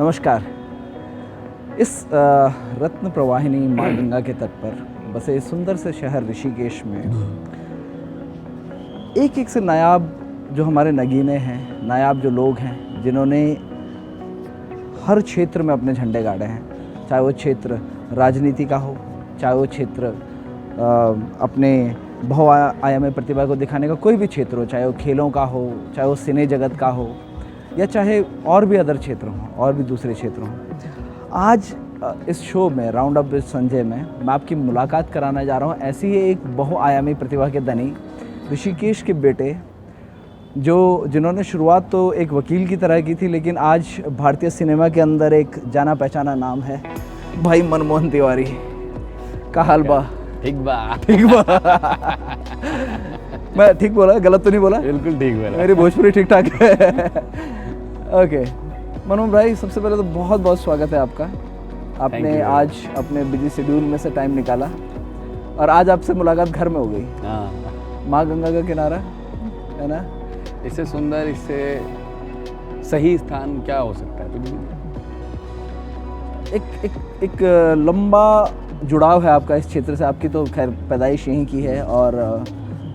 नमस्कार। इस रत्न प्रवाहिनी माँ गंगा के तट पर बसे इस सुंदर से शहर ऋषिकेश में एक एक से नायाब जो हमारे नगीने हैं, नायाब जो लोग हैं, जिन्होंने हर क्षेत्र में अपने झंडे गाड़े हैं। चाहे वो क्षेत्र राजनीति का हो, चाहे वो क्षेत्र अपने बहुआयामी प्रतिभा को दिखाने का कोई भी क्षेत्र हो, चाहे वो खेलों का हो, चाहे वो सिने जगत का हो, या चाहे और भी अदर क्षेत्र हों, और भी दूसरे क्षेत्र हों। आज इस शो में राउंड अप विद संजय में मैं आपकी मुलाकात कराने जा रहा हूँ ऐसी ही एक बहुआयामी प्रतिभा के धनी ऋषिकेश के बेटे, जिन्होंने शुरुआत तो एक वकील की तरह की थी, लेकिन आज भारतीय सिनेमा के अंदर एक जाना पहचाना नाम है भाई मनमोहन तिवारी। का हाल बा? ठीक बा। मैं ठीक बोला, गलत तो नहीं बोला? बिल्कुल ठीक बोला। मेरी भोजपुरी ठीक ठाक है। ओके मनमोहन भाई, सबसे पहले तो बहुत बहुत स्वागत है आपका। आपने आज अपने बिजी शेड्यूल में से टाइम निकाला और आज आपसे मुलाकात घर में हो गई। हाँ, माँ गंगा का किनारा है ना, इससे सुंदर, इससे सही स्थान क्या हो सकता है? एक लंबा जुड़ाव है आपका इस क्षेत्र से। आपकी तो खैर पैदाइश यहीं की है और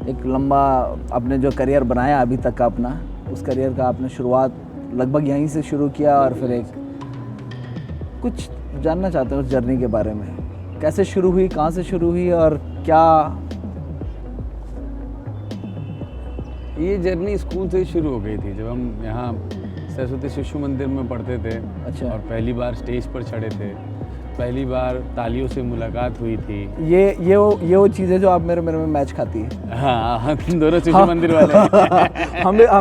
एक लंबा आपने जो करियर बनाया अभी तक का अपना, उस करियर का आपने शुरुआत लगभग यहीं से शुरू किया। और फिर एक कुछ जानना चाहते हैं उस जर्नी के बारे में, कैसे शुरू हुई, कहाँ से शुरू हुई और क्या? ये जर्नी स्कूल से ही शुरू हो गई थी, जब हम यहाँ सरस्वती शिशु मंदिर में पढ़ते थे। अच्छा। और पहली बार स्टेज पर चढ़े थे, पहली बार तालियों से मुलाकात हुई थी। ये वो चीज़ें जो आप मेरे में मैच खाती है। हाँ, हम दोनों शिशु मंदिर वाले।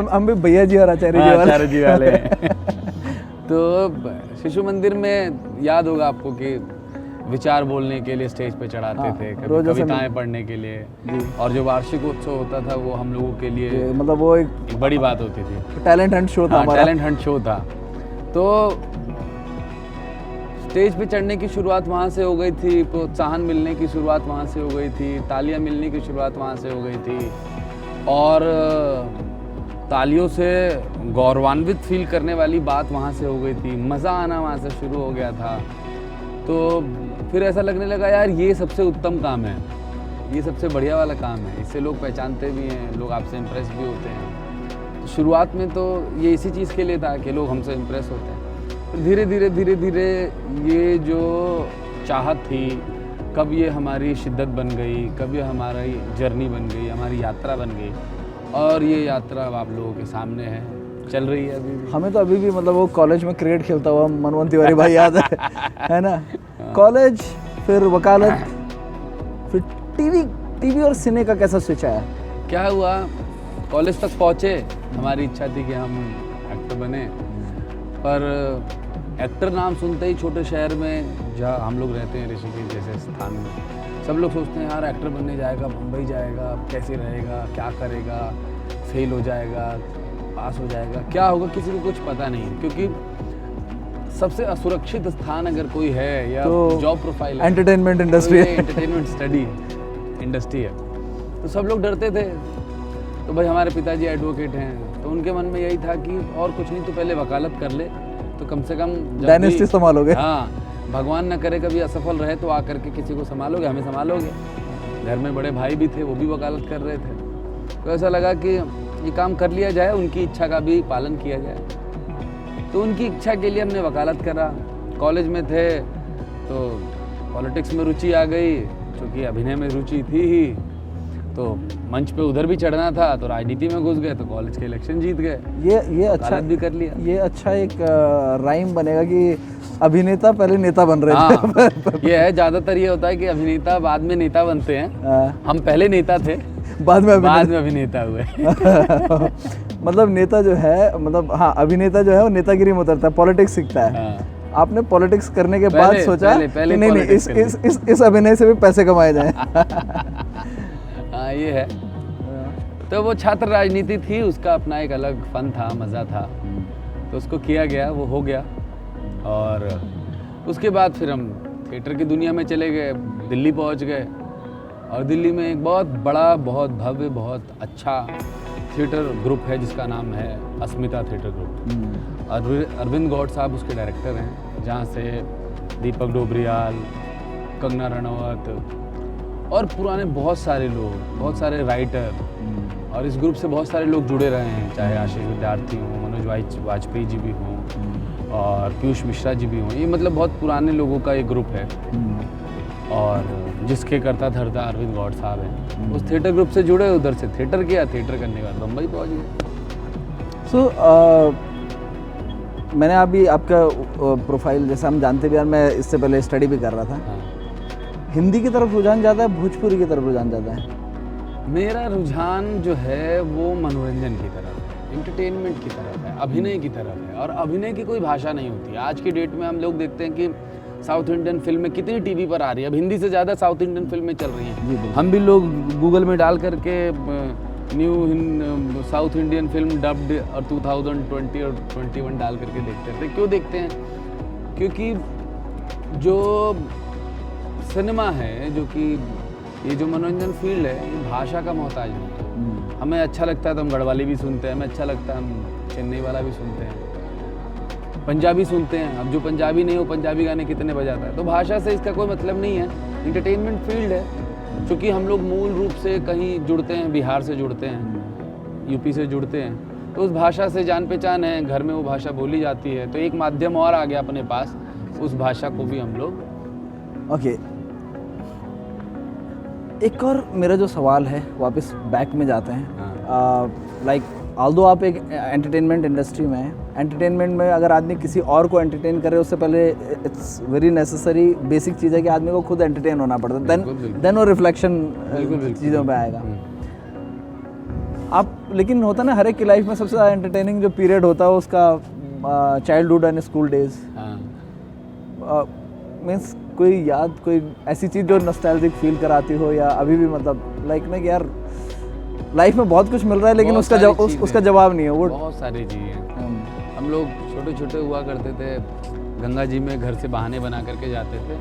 हम भी भैया जी और आचार्य जी वाले तो शिशु मंदिर में याद होगा आपको कि विचार बोलने के लिए स्टेज पे चढ़ाते थे, कविताएं पढ़ने के लिए। और जो वार्षिक उत्सव होता था वो हम लोगों के लिए मतलब वो एक बड़ी बात होती थी। टैलेंट हंट शो था। टैलेंट हंट शो था। तो स्टेज पे चढ़ने की शुरुआत वहाँ से हो गई थी, प्रोत्साहन मिलने की शुरुआत वहाँ से हो गई थी, तालियां मिलने की शुरुआत वहाँ से हो गई थी। और तालियों से गौरवान्वित फील करने वाली बात वहाँ से हो गई थी, मज़ा आना वहाँ से शुरू हो गया था। तो फिर ऐसा लगने लगा यार ये सबसे उत्तम काम है, ये सबसे बढ़िया वाला काम है, इससे लोग पहचानते भी हैं, लोग आपसे इम्प्रेस भी होते हैं। तो शुरुआत में तो ये इसी चीज़ के लिए था कि लोग हमसे इम्प्रेस होते हैं। तो धीरे धीरे ये जो चाहत थी, कब ये हमारी शिद्दत बन गई, कब ये हमारी जर्नी बन गई, हमारी यात्रा बन गई। और ये यात्रा अब आप लोगों के सामने है, चल रही है अभी भी। हमें तो अभी भी मतलब वो कॉलेज में क्रिकेट खेलता हुआ मनमोहन तिवारी भाई याद है ना? कॉलेज, फिर वकालत, फिर टीवी और सिने का कैसा स्विच आया? क्या हुआ, कॉलेज तक पहुँचे, हमारी इच्छा थी कि हम एक्टर बने। पर एक्टर नाम सुनते ही छोटे शहर में जहाँ हम लोग रहते हैं, ऋषिकेश जैसे स्थान में, सब लोग सोचते हैं यार एक्टर बनने जाएगा, मुंबई जाएगा, कैसे रहेगा, क्या करेगा, फेल हो जाएगा, पास हो जाएगा, क्या होगा, किसी को कुछ पता नहीं। क्योंकि सबसे असुरक्षित स्थान अगर कोई है या तो जॉब प्रोफाइल है, एंटरटेनमेंट इंडस्ट्री है, एंटरटेनमेंट स्टडी इंडस्ट्री है, तो सब लोग डरते थे। तो भाई हमारे पिताजी एडवोकेट हैं, तो उनके मन में यही था कि और कुछ नहीं तो पहले वकालत कर ले, तो कम से कम डायनेस्टी संभालोगे। हाँ, भगवान न करे कभी असफल रहे तो आकर के किसी को संभालोगे, हमें संभालोगे। घर में बड़े भाई भी थे, वो भी वकालत कर रहे थे। तो ऐसा लगा कि ये काम कर लिया जाए, उनकी इच्छा का भी पालन किया जाए। तो उनकी इच्छा के लिए हमने वकालत करा। कॉलेज में थे तो पॉलिटिक्स में रुचि आ गई, क्योंकि अभिनय में रुचि थी ही, तो मंच पे उधर भी चढ़ना था, तो राजनीति में घुस गए, तो कॉलेज के इलेक्शन जीत गए। ये अच्छा भी कर लिया। ये अच्छा एक राइम बनेगा कि अभिनेता पहले नेता बन रहे थे। ये है, ज्यादातर ये होता है कि अभिनेता बाद में नेता बनते हैं। हम पहले नेता थे, बाद में अभिनेता हुए। मतलब नेता जो है, मतलब हाँ, अभिनेता जो है वो नेतागिरी में उतरता है, पॉलिटिक्स सीखता है। आपने पॉलिटिक्स करने के बाद सोचा कि नहीं, इस अभिनय से भी पैसे कमाए जाएं। हाँ, ये है। तो वो छात्र राजनीति थी, उसका अपना एक अलग फन था, मज़ा था, तो उसको किया गया, वो हो गया। और उसके बाद फिर हम थिएटर की दुनिया में चले गए, दिल्ली पहुंच गए। और दिल्ली में एक बहुत बड़ा, बहुत भव्य, बहुत अच्छा थिएटर ग्रुप है जिसका नाम है अस्मिता थिएटर ग्रुप। अरविंद गौड़ साहब उसके डायरेक्टर हैं, जहाँ से दीपक डोबरियाल, कंगना रनौत और पुराने बहुत सारे लोग, बहुत सारे राइटर, और इस ग्रुप से बहुत सारे लोग जुड़े रहे हैं, चाहे आशीष विद्यार्थी हों, मनोज वाजपेयी जी भी हों और पीयूष मिश्रा जी भी हों। ये मतलब बहुत पुराने लोगों का एक ग्रुप है और जिसके करता धरता अरविंद गौड़ साहब हैं। उस थिएटर ग्रुप से जुड़े, उधर से थिएटर किया, थिएटर करने के बाद बम्बई पहुँच गए। मैंने अभी आपका प्रोफाइल, जैसा हम जानते भी यार, मैं इससे पहले स्टडी भी कर रहा था। हाँ। हिंदी की तरफ रुझान ज़्यादा है, भोजपुरी की तरफ रुझान ज़्यादा है? मेरा रुझान जो है वो मनोरंजन की तरफ है, एंटरटेनमेंट की तरफ है, अभिनय की तरफ है। और अभिनय की कोई भाषा नहीं होती। आज की डेट में हम लोग देखते हैं कि साउथ इंडियन फिल्में कितनी टीवी पर आ रही है, अब हिंदी से ज़्यादा साउथ इंडियन फिल्में चल रही हैं। हम भी लोग गूगल में डाल करके new south Indian film dubbed और 2020 और 21 डाल करके देखते हैं। क्यों देखते हैं? क्योंकि जो सिनेमा है, जो कि ये जो मनोरंजन फील्ड है, ये भाषा का मोहताज नहीं है। हमें अच्छा लगता है तो हम गढ़वाली भी सुनते हैं, हमें अच्छा लगता है हम चेन्नई वाला भी सुनते हैं, पंजाबी सुनते हैं। अब जो पंजाबी नहीं हो, पंजाबी गाने कितने बजाता है। तो भाषा से इसका कोई मतलब नहीं है, एंटरटेनमेंट फील्ड है। क्योंकि हम लोग मूल रूप से कहीं जुड़ते हैं, बिहार से जुड़ते हैं, यूपी से जुड़ते हैं, तो उस भाषा से जान पहचान है, घर में वो भाषा बोली जाती है, तो एक माध्यम और आ गया अपने पास, उस भाषा को भी हम लोग। ओके, एक और मेरा जो सवाल है, वापस बैक में जाते हैं। लाइक ऑल्दो आप एक एंटरटेनमेंट इंडस्ट्री में हैं, एंटरटेनमेंट में अगर आदमी किसी और को एंटरटेन करे, उससे पहले इट्स वेरी नेसेसरी, बेसिक चीज़ है कि आदमी को खुद एंटरटेन होना पड़ता है, देन वो रिफ्लेक्शन चीज़ों पे आएगा। आप, लेकिन होता ना हर एक की लाइफ में सबसे ज़्यादा एंटरटेनिंग जो पीरियड होता है उसका childhood and school days. Means कोई याद, कोई ऐसी चीज़ जो नॉस्टैल्जिक फील कराती हो, या अभी भी मतलब लाइक ना कि यार लाइफ में बहुत कुछ मिल रहा है लेकिन उसका जवाब नहीं है। वो बहुत सारी चीज़ें। हम लोग छोटे छोटे हुआ करते थे, गंगा जी में घर से बहाने बना करके जाते थे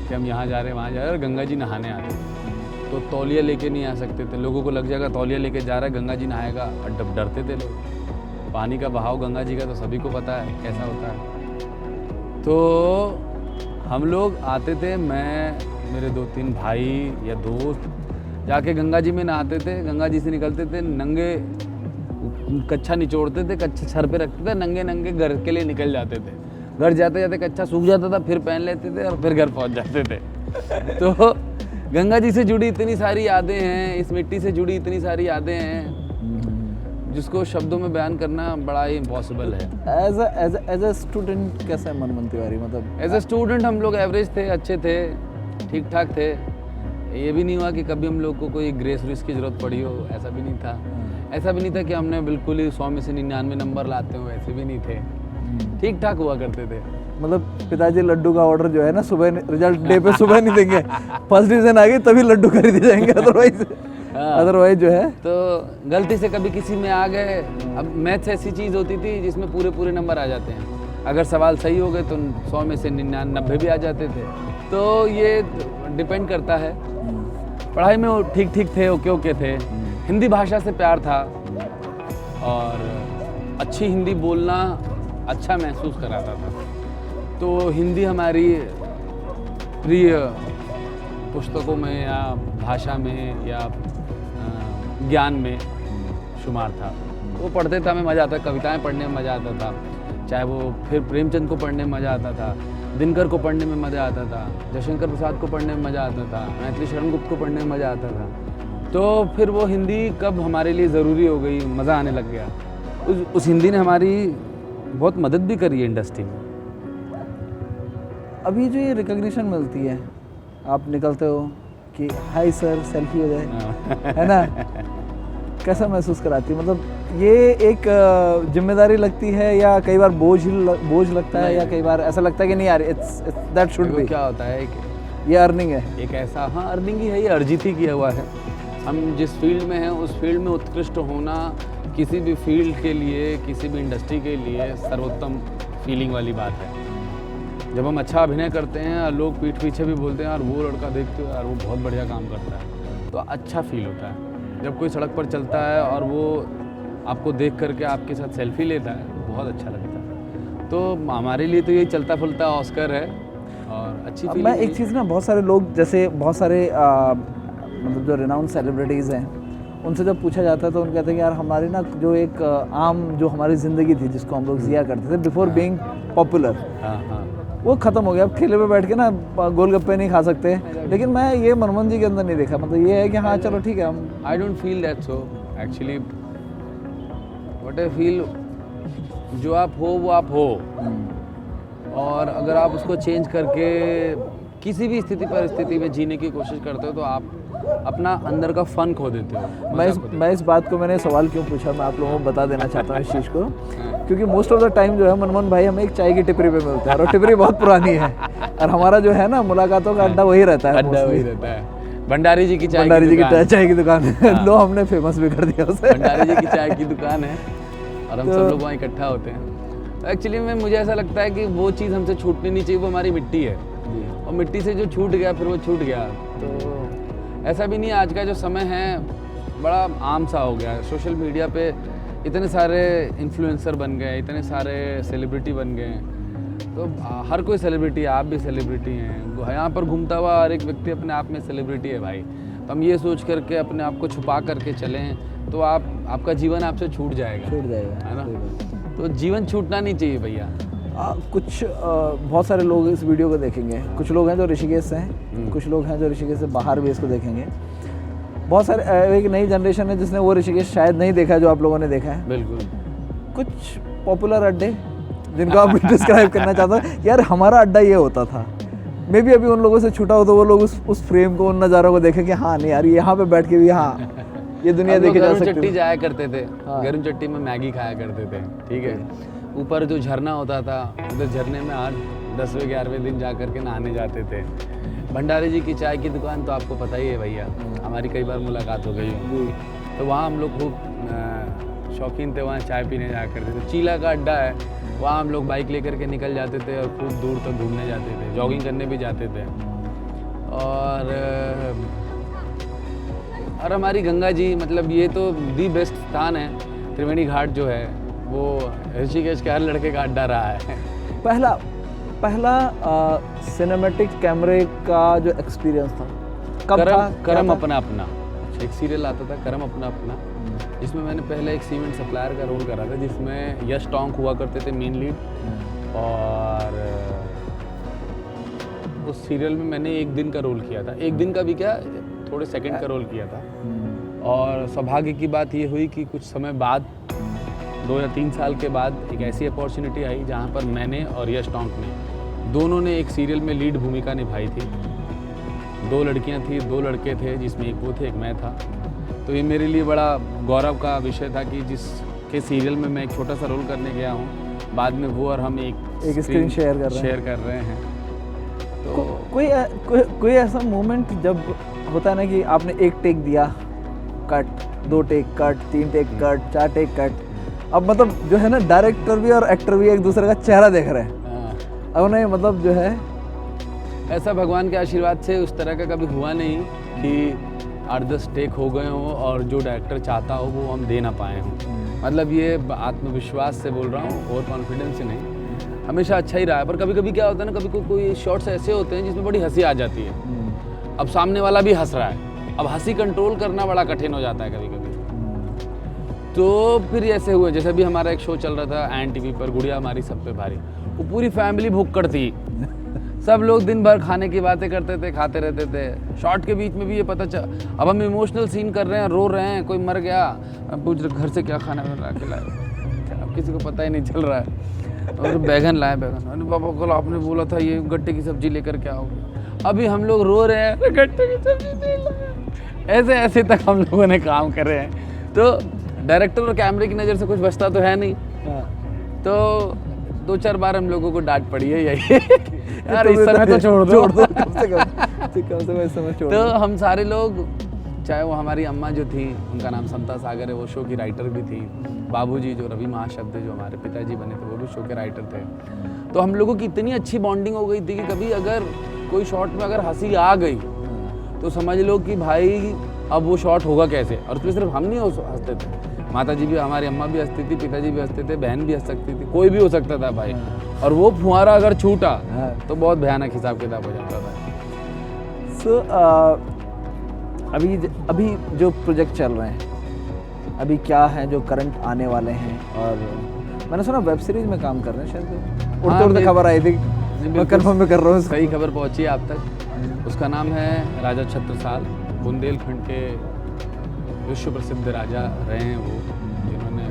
कि हम यहाँ जा रहे हैं, वहाँ जा रहे हैं, और गंगा जी नहाने आते थे। तो तौलिया लेके नहीं आ सकते थे, लोगों को लग जाएगा तौलिया लेके जा रहा है, गंगा जी नहाएगा, और डरते थे लोग। पानी का बहाव गंगा जी का तो सभी को पता है कैसा होता है। तो हम लोग आते थे, मैं, मेरे 2-3 भाई या दोस्त जाके गंगा जी में नहाते थे। गंगा जी से निकलते थे नंगे, कच्छा निचोड़ते थे, कच्छा सर पे रखते थे, नंगे नंगे घर के लिए निकल जाते थे। घर जाते जाते कच्छा सूख जाता था, फिर पहन लेते थे और फिर घर पहुंच जाते थे। तो गंगा जी से जुड़ी इतनी सारी यादें हैं, इस मिट्टी से जुड़ी इतनी सारी यादें हैं, जिसको शब्दों में बयान करना बड़ा ही इम्पॉसिबल है। एज अ स्टूडेंट कैसा है मनमोहन तिवारी? मतलब एज अ स्टूडेंट हम लोग एवरेज थे, अच्छे थे, ठीक ठाक थे। ये भी नहीं हुआ कि कभी हम लोग को कोई ग्रेस व्रेस की ज़रूरत पड़ी हो, ऐसा भी नहीं था। ऐसा भी नहीं था कि हमने बिल्कुल ही 100 में से 99 नंबर लाते हो, ऐसे भी नहीं थे, ठीक ठाक हुआ करते थे। मतलब पिताजी लड्डू का ऑर्डर जो है ना, सुबह रिजल्ट डे पे सुबह नहीं देंगे, फर्स्ट डिवीजन आ गई तभी लड्डू खरीदे जाएंगे, अदरवाइज जो है। तो गलती से कभी किसी में आ गए। अब मैथ्स ऐसी चीज़ होती थी जिसमें पूरे नंबर आ जाते हैं, अगर सवाल सही हो गए तो 100 में से 99 भी आ जाते थे। तो ये डिपेंड करता है। पढ़ाई में वो ठीक थे, ओके थे। हिंदी भाषा से प्यार था और अच्छी हिंदी बोलना अच्छा महसूस कराता था। तो हिंदी हमारी प्रिय पुस्तकों में या भाषा में या ज्ञान में शुमार था। वो पढ़ते थे, हमें मज़ा आता, कविताएं पढ़ने में मज़ा आता था, चाहे वो फिर प्रेमचंद को पढ़ने में मज़ा आता था, दिनकर को पढ़ने में मज़ा आता था, जयशंकर प्रसाद को पढ़ने में मज़ा आता था, मैथिली शरण गुप्त को पढ़ने में मज़ा आता था। तो फिर वो हिंदी कब हमारे लिए ज़रूरी हो गई, मज़ा आने लग गया। उस हिंदी ने हमारी बहुत मदद भी करी है इंडस्ट्री में। अभी जो ये रिकॉग्निशन मिलती है, आप निकलते हो कि हाय सर सेल्फी हो जाए, है ना, कैसा महसूस कराती है? मतलब ये एक जिम्मेदारी लगती है या कई बार बोझ लगता है, या कई बार ऐसा लगता है कि नहीं यार इट्स दैट शुड बी? क्या होता है, ये अर्निंग है, एक ऐसा, हाँ अर्निंग ही है, ये अर्जित ही किया हुआ है। हम जिस फील्ड में हैं उस फील्ड में उत्कृष्ट होना किसी भी फील्ड के लिए, किसी भी इंडस्ट्री के लिए सर्वोत्तम फीलिंग वाली बात है। जब हम अच्छा अभिनय करते हैं और लोग पीठ पीछे भी बोलते हैं यार वो लड़का देखते हो यार वो बहुत बढ़िया काम करता है, तो अच्छा फील होता है। जब कोई सड़क पर चलता है और वो आपको देख करके आपके साथ सेल्फी लेता है, बहुत अच्छा लगता है। तो हमारे लिए तो ये चलता फुलता ऑस्कर है और अच्छी अब मैं फीलिंग एक चीज़ ना, बहुत सारे लोग, जैसे बहुत सारे मतलब जो रिनाउंड सेलिब्रिटीज़ हैं, उनसे जब पूछा जाता है तो उन कहते हैं कि यार हमारी ना जो एक आम जो हमारी ज़िंदगी थी जिसको हम लोग जिया करते थे बिफोर बीइंग पॉपुलर, हाँ वो ख़त्म हो गया। अब ठेले पे बैठ के ना गोलगप्पे नहीं खा सकते। लेकिन मैं ये मनमोहन जी के अंदर नहीं देखा। मतलब ये है कि हाँ चलो ठीक है हम I don't feel that so actually. What I feel, जो आप हो वो आप हो, और अगर आप उसको चेंज करके किसी भी परिस्थिति में जीने की कोशिश करते हो तो आप अपना अंदर का फन खो देते हो। मैं इस बात को, मैंने सवाल क्यों पूछा, मैं आप लोगों को बता देना चाहता हूँ इस चीज़ को, क्योंकि मोस्ट ऑफ द टाइम जो है मनमोहन भाई हमें एक चाय की टिपरी पे मिलते हैं, और टिपरी बहुत पुरानी है, और हमारा जो है ना मुलाकातों का अड्डा वही रहता है। अड्डा वही रहता है भंडारी जी की चाय भंडारी की जी की दुकान। चाय की दुकान है। लो हमने फेमस भी कर दिया उसे। भंडारी जी की चाय की दुकान है और हम सब लोग वहाँ इकट्ठा होते हैं। एक्चुअली में मुझे ऐसा लगता है कि वो चीज़ हमसे छूटनी नहीं चाहिए, वो हमारी मिट्टी है, और मिट्टी से जो छूट गया फिर वो छूट गया। तो ऐसा भी नहीं, आज का जो समय है बड़ा आम सा हो गया है। सोशल मीडिया पे इतने सारे इन्फ्लुएंसर बन गए, इतने सारे सेलिब्रिटी बन गए, तो हर कोई सेलिब्रिटी है, आप भी सेलिब्रिटी हैं। यहाँ पर घूमता हुआ हर एक व्यक्ति अपने आप में सेलिब्रिटी है भाई। तो हम ये सोच करके अपने आप को छुपा करके चलें तो आपका जीवन आपसे छूट जाएगा, है ना। तो जीवन छूटना नहीं चाहिए भैया। कुछ बहुत सारे लोग इस वीडियो को देखेंगे, कुछ लोग हैं जो ऋषिकेश से हैं, कुछ लोग हैं जो ऋषिकेश से बाहर भी इसको देखेंगे। बहुत सारे, एक नई जनरेशन है जिसने वो ऋषिकेश शायद नहीं देखा है जो आप लोगों ने देखा है। बिल्कुल। कुछ पॉपुलर अड्डे जिनको आप डिस्क्राइब करना चाहते हो, यार हमारा अड्डा ये होता था। मे बी अभी उन लोगों से छूटा हो तो वो लोग उस फ्रेम को, उन नज़ारों को देखें कि हाँ नहीं यार यहाँ पे बैठ के भी हाँ ये दुनिया देखी जा सकती है। चट्टी जाया करते थे, हाँ। गरम चट्टी में मैगी खाया करते थे, ठीक है। ऊपर जो झरना होता था, उधर झरने में आज 10वें 11वें दिन जा करके नहाने जाते थे। भंडारी जी की चाय की दुकान तो आपको पता ही है भैया, हमारी कई बार मुलाकात हो गई हो। तो वहाँ हम लोग खूब शौकीन थे, वहाँ चाय पीने जाया करते थे। चीला का अड्डा है, वहाँ हम लोग बाइक लेकर के निकल जाते थे और खूब दूर तक घूमने जाते थे, जॉगिंग करने भी जाते थे। और हमारी गंगा जी, मतलब ये तो दी बेस्ट स्थान है। त्रिवेणी घाट जो है वो ऋषिकेश के हर लड़के का अड्डा रहा है। पहला सिनेमैटिक कैमरे का जो एक्सपीरियंस था कब था? करम अपना अपना एक सीरियल आता था, करम अपना अपना, जिसमें मैंने पहले एक सीमेंट सप्लायर का रोल करा था, जिसमें यश टोंक हुआ करते थे मेन लीड। और उस सीरियल में मैंने एक दिन का रोल किया था, एक दिन का भी क्या, थोड़े सेकंड का रोल किया था। और सौभाग्य की बात ये हुई कि कुछ समय बाद, 2 या 3 साल के बाद, एक ऐसी अपॉर्चुनिटी आई जहाँ पर मैंने और यश टोंक ने दोनों ने एक सीरियल में लीड भूमिका निभाई थी। 2 लड़कियाँ थी, 2 लड़के थे, जिसमें एक वो थे, एक मैं था। तो ये मेरे लिए बड़ा गौरव का विषय था कि जिसके सीरियल में मैं एक छोटा सा रोल करने गया हूँ, बाद में वो और हम एक स्क्रीन शेयर कर रहे हैं। तो कोई ऐसा मोमेंट जब होता है ना कि आपने एक टेक दिया, cut, 2 take cut, 3 take cut, 4 take cut, अब मतलब जो है ना डायरेक्टर भी और एक्टर भी एक दूसरे का चेहरा देख रहे हैं। अब नहीं, मतलब जो है ऐसा भगवान के आशीर्वाद से उस तरह का कभी हुआ नहीं कि 8-10 टेक हो गए हों और जो डायरेक्टर चाहता हो वो हम दे ना पाए हों। मतलब ये आत्मविश्वास से बोल रहा हूँ, ओवर कॉन्फिडेंस से नहीं, हमेशा अच्छा ही रहा है। पर कभी कभी क्या होता है ना, कभी कोई शॉट्स ऐसे होते हैं जिसमें बड़ी हंसी आ जाती है। अब सामने वाला भी हंस रहा है, अब हंसी कंट्रोल करना बड़ा कठिन हो जाता है कभी कभी। तो फिर ऐसे हुए, जैसे भी हमारा एक शो चल रहा था एन टीवी पर, गुड़िया हमारी सब पे भारी, वो पूरी फैमिली भुक्कड़ थी। सब लोग दिन भर खाने की बातें करते थे, खाते रहते थे। शॉट के बीच में भी ये पता चल, अब हम इमोशनल सीन कर रहे हैं, रो रहे हैं, कोई मर गया, अब पूछ रहे घर से क्या खाना बना के लाए, अब किसी को पता ही नहीं चल रहा है। और बैगन लाए, बैगन, अरे बाबा कल आपने बोला था ये गट्टे की सब्जी लेकर के आओगे, अभी हम लोग रो रहे हैं गट्टे की सब्जी नहीं लाए। ऐसे ऐसे तक हम लोगों ने काम करे हैं। तो डायरेक्टर और कैमरे की नज़र से कुछ बचता तो है नहीं। तो 2-4 बार हम लोगों को डांट पड़ी है यही यार इस समय तो छोड़ दो कम से कम इस समय छोड़ तो दो। हम सारे लोग, चाहे वो हमारी अम्मा जो थी, उनका नाम समता सागर है, वो शो की राइटर भी थी। बाबूजी जो रवि महाशब्द जो हमारे पिताजी बने थे, वो भी शो के राइटर थे। तो हम लोगों की इतनी अच्छी बॉन्डिंग हो गई थी कि कभी अगर कोई शॉट में अगर हंसी आ गई तो समझ लो कि भाई अब वो शॉट होगा कैसे। और उसमें सिर्फ हम नहीं हंसते थे, माता जी भी, हमारी अम्मा भी हंसती थी, पिताजी भी हंसते थे, बहन भी हंस सकती थी, कोई भी हो सकता था भाई। और वो फुहारा अगर छूटा तो बहुत भयानक हिसाब किताब हो जाता था। सो अभी जो प्रोजेक्ट चल रहे हैं, अभी क्या है जो करंट आने वाले हैं? और मैंने सुना वेब सीरीज में काम कर रहे हैं शायद, उड़ते उड़ते खबर आई थी, मैं कंफर्म में कर रहा हूँ। सही खबर पहुंची है आप तक। उसका नाम है राजा छत्रसाल। बुंदेलखंड के विश्व प्रसिद्ध राजा रहे हैं वो, जिन्होंने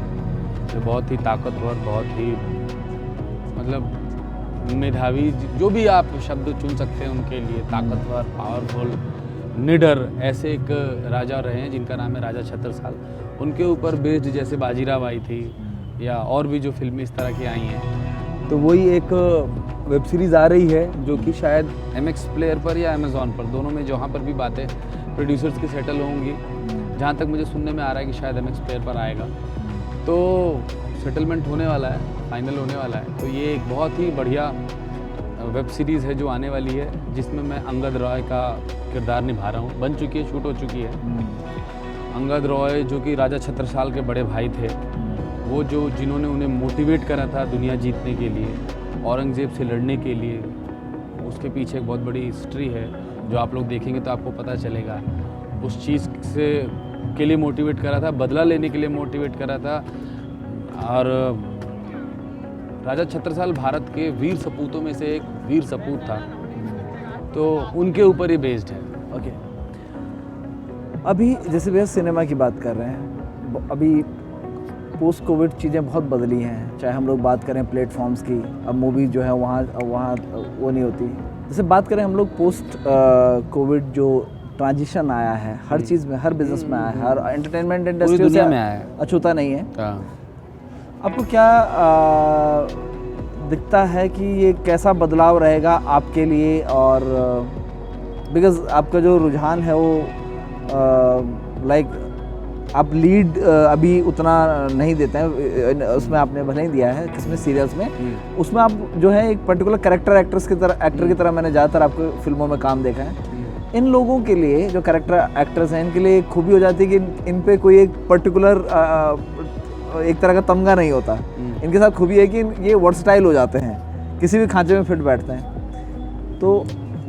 जो बहुत ही ताकतवर, बहुत ही मतलब मेधावी, जो भी आप शब्द चुन सकते हैं उनके लिए, ताकतवर, पावरफुल, निडर, ऐसे एक राजा रहे हैं जिनका नाम है राजा छत्रसाल। उनके ऊपर बेस्ड जैसे बाजीराव आई थी या और भी जो फिल्में इस तरह की आई हैं, तो वही एक वेब सीरीज़ आ रही है जो कि शायद MX प्लेयर पर या अमेज़ॉन पर, दोनों में जहाँ पर भी बातें प्रोड्यूसर्स की सेटल होंगी, जहाँ तक मुझे सुनने में आ रहा है कि शायद MX प्लेयर पर आएगा, तो सेटलमेंट होने वाला है, फाइनल होने वाला है। तो ये एक बहुत ही बढ़िया वेब सीरीज़ है जो आने वाली है, जिसमें मैं अंगद रॉय का किरदार निभा रहा हूँ। बन चुकी है, शूट हो चुकी है। अंगद रॉय जो कि राजा छत्रसाल के बड़े भाई थे, वो जो जिन्होंने उन्हें मोटिवेट करा था दुनिया जीतने के लिए, औरंगज़ेब से लड़ने के लिए, उसके पीछे एक बहुत बड़ी हिस्ट्री है जो आप लोग देखेंगे तो आपको पता चलेगा। उस चीज़ से के लिए मोटिवेट करा था, बदला लेने के लिए मोटिवेट करा था। और राजा छत्रसाल भारत के वीर सपूतों में से एक वीर सपूत था, तो उनके ऊपर ही बेस्ड है। ओके, अभी जैसे भैया सिनेमा की बात कर रहे हैं, अभी पोस्ट कोविड चीज़ें बहुत बदली हैं, चाहे हम लोग बात करें प्लेटफॉर्म्स की, अब मूवी जो है वहाँ वो नहीं होती। जैसे बात करें हम लोग पोस्ट कोविड जो ट्रांजिशन आया है, हर चीज़ में, हर बिजनेस में आया है, हर एंटरटेनमेंट इंडस्ट्री दुनिया में आया है, अछूता नहीं है। आपको क्या दिखता है कि ये कैसा बदलाव रहेगा आपके लिए? और बिकॉज आपका जो रुझान है वो लाइक आप लीड अभी उतना नहीं देते हैं, उसमें आपने भले ही दिया है किसमें सीरियल्स में, उसमें आप जो है एक पर्टिकुलर कैरेक्टर एक्टर की तरह मैंने ज़्यादातर आपको फिल्मों में काम देखा है। इन लोगों के लिए जो कैरेक्टर एक्टर्स हैं, इनके लिए एक खूबी हो जाती है कि इन पे कोई एक पर्टिकुलर एक तरह का तमगा नहीं होता। इनके साथ खूबी है कि ये वर्सटाइल हो जाते हैं, किसी भी खांचे में फिट बैठते हैं। तो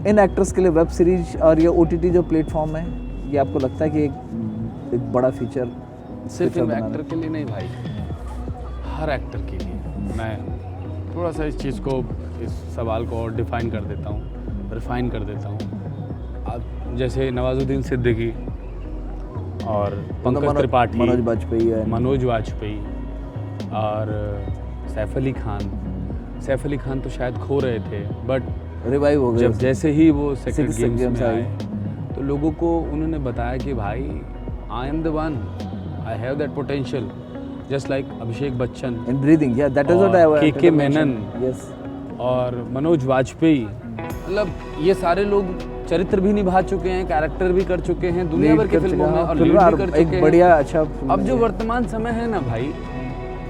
इन एक्टर्स के लिए वेब सीरीज और ये OTT जो प्लेटफॉर्म है, ये आपको लगता है कि एक बड़ा फीचर सिर्फ एक्टर के लिए नहीं भाई, हर एक्टर के लिए। मैं थोड़ा सा इस चीज़ को, इस सवाल को और डिफाइन कर देता हूँ, रिफाइन कर देता हूँ। अब जैसे नवाजुद्दीन सिद्दीकी और पंकज त्रिपाठी, मनोज वाजपेयी और सैफ अली खान तो शायद खो रहे थे, बट रिवाइव हो गए जब जैसे ही वो सेकंड गेम्स में आए, तो लोगों को उन्होंने बताया कि भाई I am the one, I have that potential, just like Abhishek Bachchan in breathing, या that is what I wanted, K Menon, yes, और मनोज वाजपेयी। मतलब ये सारे लोग चरित्र भी निभा चुके हैं, कैरेक्टर भी कर चुके हैं दुनिया भर की फिल्मों में, और लीड भी कर चुके हैं। बढ़िया, अच्छा। अब जो वर्तमान समय है ना भाई,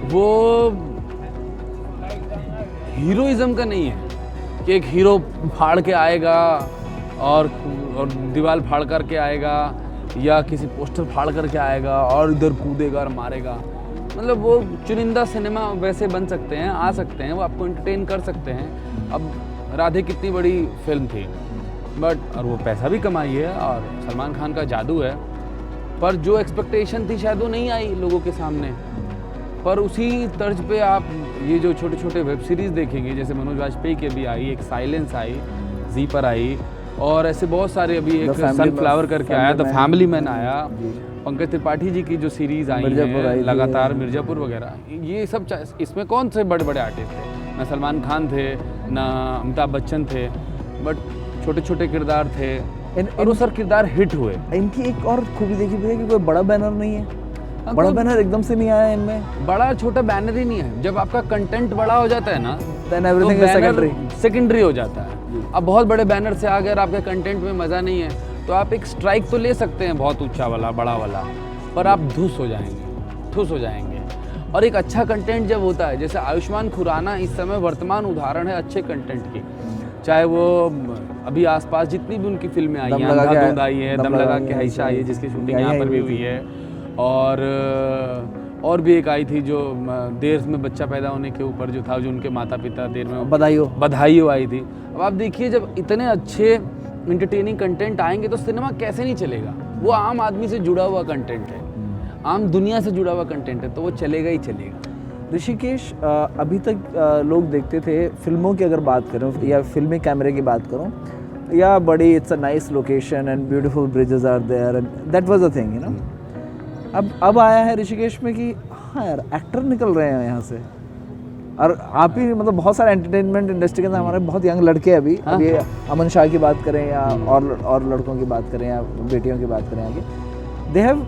वो हीरोइज्म का नहीं है कि एक हीरो फाड़ के आएगा और दीवार फाड़ करके आएगा, या किसी पोस्टर फाड़ करके आएगा और इधर कूदेगा और मारेगा। मतलब वो चुनिंदा सिनेमा वैसे बन सकते हैं, आ सकते हैं, वो आपको एंटरटेन कर सकते हैं। अब राधे कितनी बड़ी फिल्म थी, बट और वो पैसा भी कमाई है और सलमान खान का जादू है, पर जो एक्सपेक्टेशन थी शायद वो नहीं आई लोगों के सामने। पर उसी तर्ज पे आप ये जो छोटे छोटे वेब सीरीज़ देखेंगे, जैसे मनोज वाजपेयी की भी आई, एक साइलेंस आई, जी पर आई, और ऐसे बहुत सारे, अभी एक सनफ्लावर करके आया, द फैमिली मैन आया, पंकज त्रिपाठी जी की जो सीरीज़ आई है लगातार, मिर्ज़ापुर वगैरह, ये सब इसमें कौन से बड़े बड़े आर्टिस्ट थे? ना सलमान खान थे, ना अमिताभ बच्चन थे, बट छोटे छोटे किरदार थे, और वो सर किरदार हिट हुए। इनकी एक और खूबी देखी भैया कि कोई बड़ा बैनर नहीं है, बड़ा बैनर एकदम से नहीं आया इनमें, बड़ा छोटा बैनर ही नहीं है। जब आपका कंटेंट बड़ा हो जाता है ना, देन एवरीथिंग इज सेकेंडरी हो जाता है। अब बहुत बड़े बैनर से अगर आपके कंटेंट में मज़ा नहीं है, तो आप एक स्ट्राइक तो ले सकते हैं बहुत ऊंचा वाला, बड़ा वाला, पर आप धुस हो जाएंगे। और एक अच्छा कंटेंट जब होता है, जैसे आयुष्मान खुराना इस समय वर्तमान उदाहरण है अच्छे कंटेंट की। चाहे वो अभी आसपास जितनी भी उनकी फिल्में आई दम हैं, लगा के- अंधाधुंध आई है, दम दम लगा लगा के के हैशा आई है जिसकी शूटिंग यहीं यहाँ पर भी हुई हुई है, और भी एक आई थी जो देर में बच्चा पैदा होने के ऊपर जो था, जो उनके माता पिता देर में बधाई हो। बधाई हो आई थी। अब आप देखिए जब इतने अच्छे इंटरटेनिंग कंटेंट आएंगे तो सिनेमा कैसे नहीं चलेगा। वो आम आदमी से जुड़ा हुआ कंटेंट है, आम दुनिया से जुड़ा हुआ कंटेंट है, तो वो चलेगा ही चलेगा। ऋषिकेश अभी तक लोग देखते थे, फिल्मों की अगर बात करूं या फिल्मी कैमरे की बात करूं, या बड़ी it's a nice location and beautiful bridges are there and that was a thing, you know. अब आया है ऋषिकेश में कि हाँ यार एक्टर निकल रहे हैं यहाँ से, और आप ही मतलब बहुत सारे एंटरटेनमेंट इंडस्ट्री के अंदर हमारे बहुत यंग लड़के अभी अभी अमन शाह की बात करें या और लड़कों की बात करें या बेटियों की बात करें आगे, दे हैव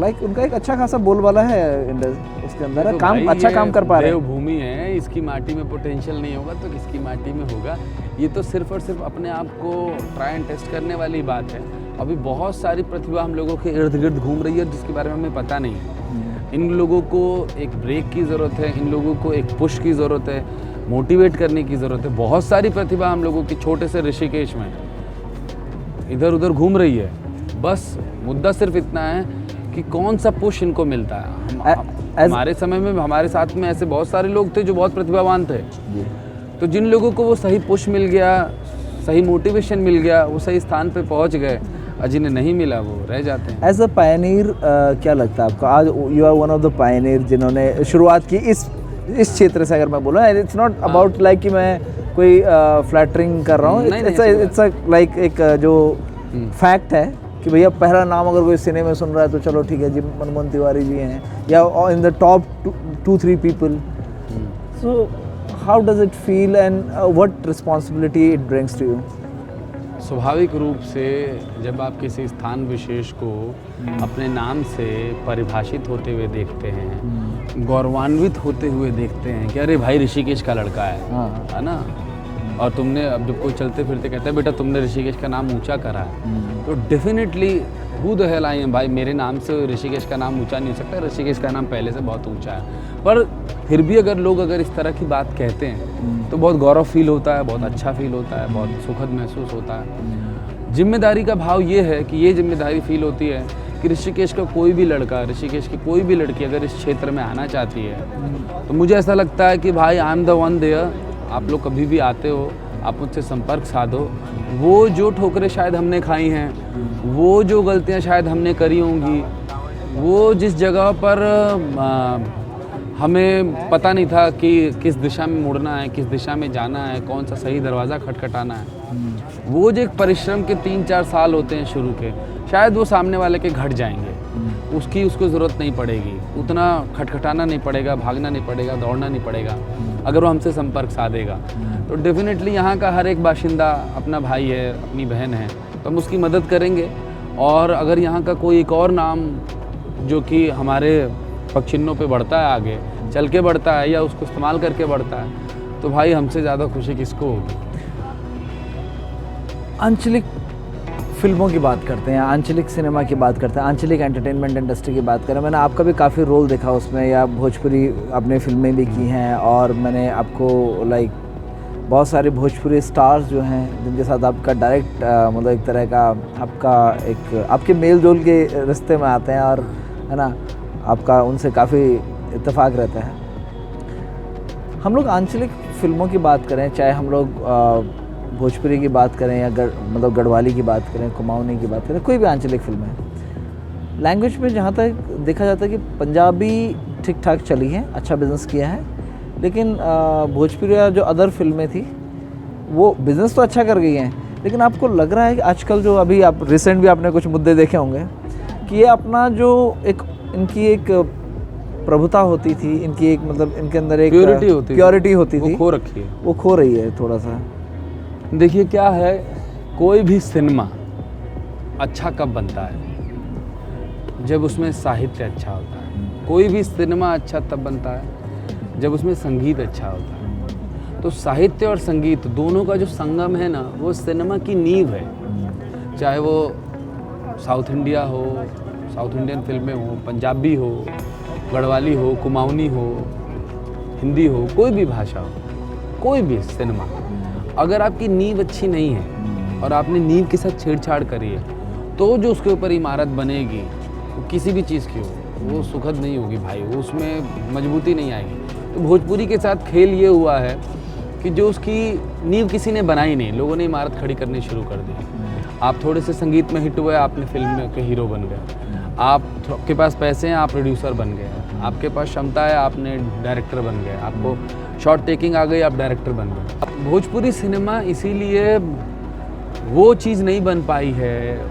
लाइक उनका एक अच्छा खासा बोलबाला है उसके अंदर, तो काम भाई अच्छा ये काम कर पा रहे हैं। देवभूमि है, इसकी माटी में पोटेंशियल नहीं होगा तो किसकी माटी में होगा। ये तो सिर्फ और सिर्फ अपने आप को ट्राई एंड टेस्ट करने वाली बात है। अभी बहुत सारी प्रतिभा हम लोगों के इर्द गिर्द घूम रही है जिसके बारे में हमें पता नहीं है। इन लोगों को एक ब्रेक की ज़रूरत है, इन लोगों को एक पुश की ज़रूरत है, मोटिवेट करने की ज़रूरत है। बहुत सारी प्रतिभा हम लोगों की छोटे से ऋषिकेश में इधर उधर घूम रही है। बस मुद्दा सिर्फ इतना है कि कौन सा पुश इनको मिलता है। हमारे समय में हमारे साथ में ऐसे बहुत सारे लोग थे जो बहुत प्रतिभावान थे, तो जिन लोगों को वो सही पुश मिल गया, सही मोटिवेशन मिल गया, वो सही स्थान पे पहुंच गए, और जिन्हें नहीं मिला वो रह जाते हैं। एज अ पायनियर क्या लगता है आपको, आज you are one of the pioneer जिन्होंने शुरुआत की इस क्षेत्र से, अगर मैं बोलूँ, इट्स नॉट अबाउट लाइक कि मैं कोई फ्लैटरिंग कर रहा हूँ, इट्स लाइक एक जो फैक्ट है कि भैया पहला नाम अगर कोई सिने में सुन रहा है तो चलो ठीक है जी, मनमोहन तिवारी जी हैं, या in the top 2-3 people. So how does it feel and what responsibility it brings to you? स्वाभाविक रूप से जब आप किसी स्थान विशेष को अपने नाम से परिभाषित होते हुए देखते हैं, गौरवान्वित होते हुए देखते हैं कि अरे भाई ऋषिकेश का लड़का है ना, और तुमने अब जब कोई चलते फिरते कहता है बेटा तुमने ऋषिकेश का नाम ऊंचा करा है, तो definitely who the hell I am, भाई मेरे नाम से ऋषिकेश का नाम ऊंचा नहीं हो सकता, ऋषिकेश का नाम पहले से बहुत ऊंचा है। पर फिर भी अगर लोग अगर इस तरह की बात कहते हैं तो बहुत गौरव फील होता है, बहुत अच्छा फील होता है, बहुत सुखद महसूस होता है। जिम्मेदारी का भाव ये है कि ये जिम्मेदारी फील होती है कि ऋषिकेश का कोई भी लड़का, ऋषिकेश की कोई भी लड़की अगर इस क्षेत्र में आना चाहती है तो मुझे ऐसा लगता है कि भाई I am the one there. आप लोग कभी भी आते हो, आप मुझसे संपर्क साधो। वो जो ठोकरें शायद हमने खाई हैं, वो जो गलतियां शायद हमने करी होंगी, वो जिस जगह पर हमें पता नहीं था कि किस दिशा में मुड़ना है, किस दिशा में जाना है, कौन सा सही दरवाज़ा खटखटाना है, वो जो एक परिश्रम के 3-4 साल होते हैं शुरू के, शायद वो सामने वाले के घट जाएंगे। उसको ज़रूरत नहीं पड़ेगी, उतना खटखटाना नहीं पड़ेगा, भागना नहीं पड़ेगा, दौड़ना नहीं पड़ेगा अगर वो हमसे संपर्क साधेगा। तो डेफिनेटली यहाँ का हर एक बाशिंदा अपना भाई है, अपनी बहन है, तो हम उसकी मदद करेंगे। और अगर यहाँ का कोई एक और नाम जो कि हमारे पगचिन्हों पे बढ़ता है, आगे चल के बढ़ता है या उसको इस्तेमाल करके बढ़ता है, तो भाई हमसे ज़्यादा खुशी किसको होगी। आंचलिक फिल्मों की बात करते हैं, आंचलिक सिनेमा की बात करते हैं, आंचलिक एंटरटेनमेंट इंडस्ट्री की बात करें, मैंने आपका भी काफ़ी रोल देखा उसमें, या भोजपुरी आपने फिल्में भी की हैं, और मैंने आपको लाइक बहुत सारे भोजपुरी स्टार्स जो हैं जिनके साथ आपका डायरेक्ट मतलब एक तरह का आपके मेल जोल के रिश्ते में आते हैं, और है ना आपका उनसे काफ़ी इत्तेफाक रहता है। हम लोग आंचलिक फिल्मों की बात करें, चाहे हम लोग भोजपुरी की बात करें या मतलब गढ़वाली की बात करें, कुमाऊनी की बात करें, कोई भी आंचलिक फिल्म है, लैंग्वेज में जहाँ तक देखा जाता है कि पंजाबी ठीक ठाक चली है, अच्छा बिज़नेस किया है, लेकिन भोजपुरी या जो अदर फिल्में थी वो बिज़नेस तो अच्छा कर गई हैं, लेकिन आपको लग रहा है कि आजकल जो अभी आप रिसेंट भी आपने कुछ मुद्दे देखे होंगे कि ये अपना जो इनकी एक प्रभुता होती थी, इनकी एक मतलब इनके अंदर एक प्योरिटी होती थी, वो खो रखी है, वो खो रही है थोड़ा सा। देखिए क्या है, कोई भी सिनेमा अच्छा कब बनता है, जब उसमें साहित्य अच्छा होता है। कोई भी सिनेमा अच्छा तब बनता है जब उसमें संगीत अच्छा होता है। तो साहित्य और संगीत दोनों का जो संगम है ना, वो सिनेमा की नींव है। चाहे वो साउथ इंडिया हो, साउथ इंडियन फिल्में हो, पंजाबी हो, गढ़वाली हो, कुमाऊनी हो, हिंदी हो, कोई भी भाषा हो, कोई भी सिनेमा, अगर आपकी नींव अच्छी नहीं है और आपने नींव के साथ छेड़छाड़ करी है तो जो उसके ऊपर इमारत बनेगी वो किसी भी चीज़ की हो वो सुखद नहीं होगी भाई, वो उसमें मजबूती नहीं आएगी। तो भोजपुरी के साथ खेल ये हुआ है कि जो उसकी नींव किसी ने बनाई नहीं, लोगों ने इमारत खड़ी करनी शुरू कर दी। आप थोड़े से संगीत में हिट हुए, आपने फिल्म में के हीरो बन गए, आपके पास पैसे हैं, आप प्रोड्यूसर बन गए, आपके पास क्षमता है, आपने डायरेक्टर बन गए, आपको शॉट टेकिंग आ गई, आप डायरेक्टर बन गए। अब भोजपुरी सिनेमा इसीलिए वो चीज़ नहीं बन पाई है,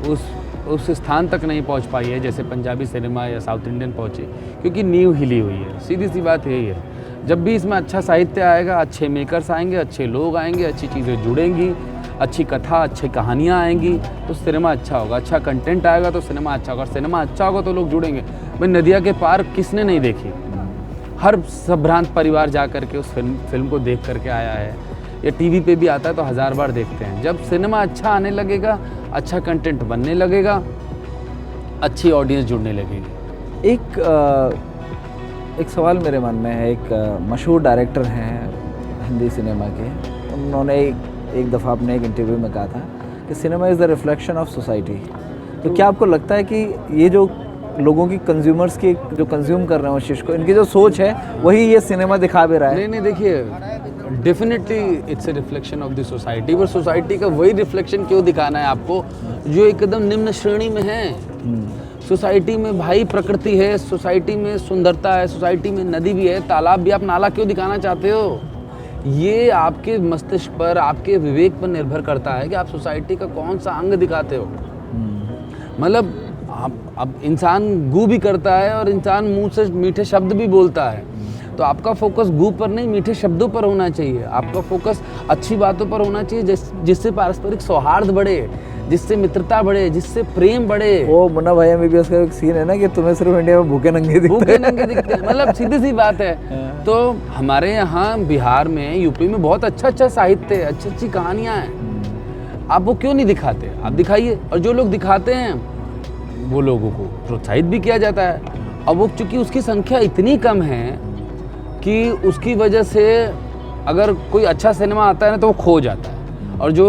उस स्थान तक नहीं पहुंच पाई है जैसे पंजाबी सिनेमा या साउथ इंडियन पहुंचे, क्योंकि नींव हिली हुई है। सीधी सी बात यही है, जब भी इसमें अच्छा साहित्य आएगा, अच्छे मेकर्स आएंगे, अच्छे लोग आएंगे, अच्छी चीज़ें जुड़ेंगी, अच्छी कथा, अच्छी कहानियाँ आएंगी तो सिनेमा अच्छा होगा, अच्छा कंटेंट आएगा तो सिनेमा अच्छा होगा, सिनेमा अच्छा होगा तो लोग जुड़ेंगे। भाई नदिया के पार किसने नहीं देखी, हर संभ्रांत परिवार जा करके उस फिल्म को देख करके आया है, या टीवी पे भी आता है तो 1000 बार देखते हैं। जब सिनेमा अच्छा आने लगेगा, अच्छा कंटेंट बनने लगेगा, अच्छी ऑडियंस जुड़ने लगेगी। एक सवाल मेरे मन में है। एक मशहूर डायरेक्टर हैं हिंदी सिनेमा के, उन्होंने एक दफ़ा अपने एक इंटरव्यू में कहा था कि cinema is the reflection of society. तो क्या आपको लगता है कि ये जो लोगों की कंज्यूमर्स की जो कंज्यूम कर रहे हैं उस चीज़ को, इनकी जो सोच है वही ये सिनेमा दिखा भी रहा है? नहीं देखिए, definitely it's a reflection of the society, पर सोसाइटी का वही रिफ्लेक्शन क्यों दिखाना है आपको जो एकदम निम्न श्रेणी में है। सोसाइटी में भाई प्रकृति है, सोसाइटी में सुंदरता है, सोसाइटी में नदी भी है, तालाब भी, आप नाला क्यों दिखाना चाहते हो? ये आपके मस्तिष्क पर, आपके विवेक पर निर्भर करता है कि आप सोसाइटी का कौन सा अंग दिखाते हो। मतलब अब इंसान गू भी करता है और इंसान मुंह से मीठे शब्द भी बोलता है, तो आपका फोकस गू पर नहीं मीठे शब्दों पर होना चाहिए, आपका फोकस अच्छी बातों पर होना चाहिए जिससे पारस्परिक सौहार्द बढ़े, जिससे मित्रता बढ़े, जिससे प्रेम बढ़े। वो मुन्ना भाई एमबीबीएस का एक सीन है ना कि तुम्हें सिर्फ इंडिया में भूखे नंगे दिखते हैं। मतलब सीधी सी बात है। तो हमारे यहाँ बिहार में, यूपी में बहुत अच्छा साहित्य है, अच्छी कहानियाँ हैं, आप वो क्यों नहीं दिखाते? आप दिखाइए। और जो लोग दिखाते हैं वो लोगों को प्रोत्साहित भी किया जाता है। अब वो चूँकि उसकी संख्या इतनी कम है कि उसकी वजह से अगर कोई अच्छा सिनेमा आता है ना तो वो खो जाता है। और जो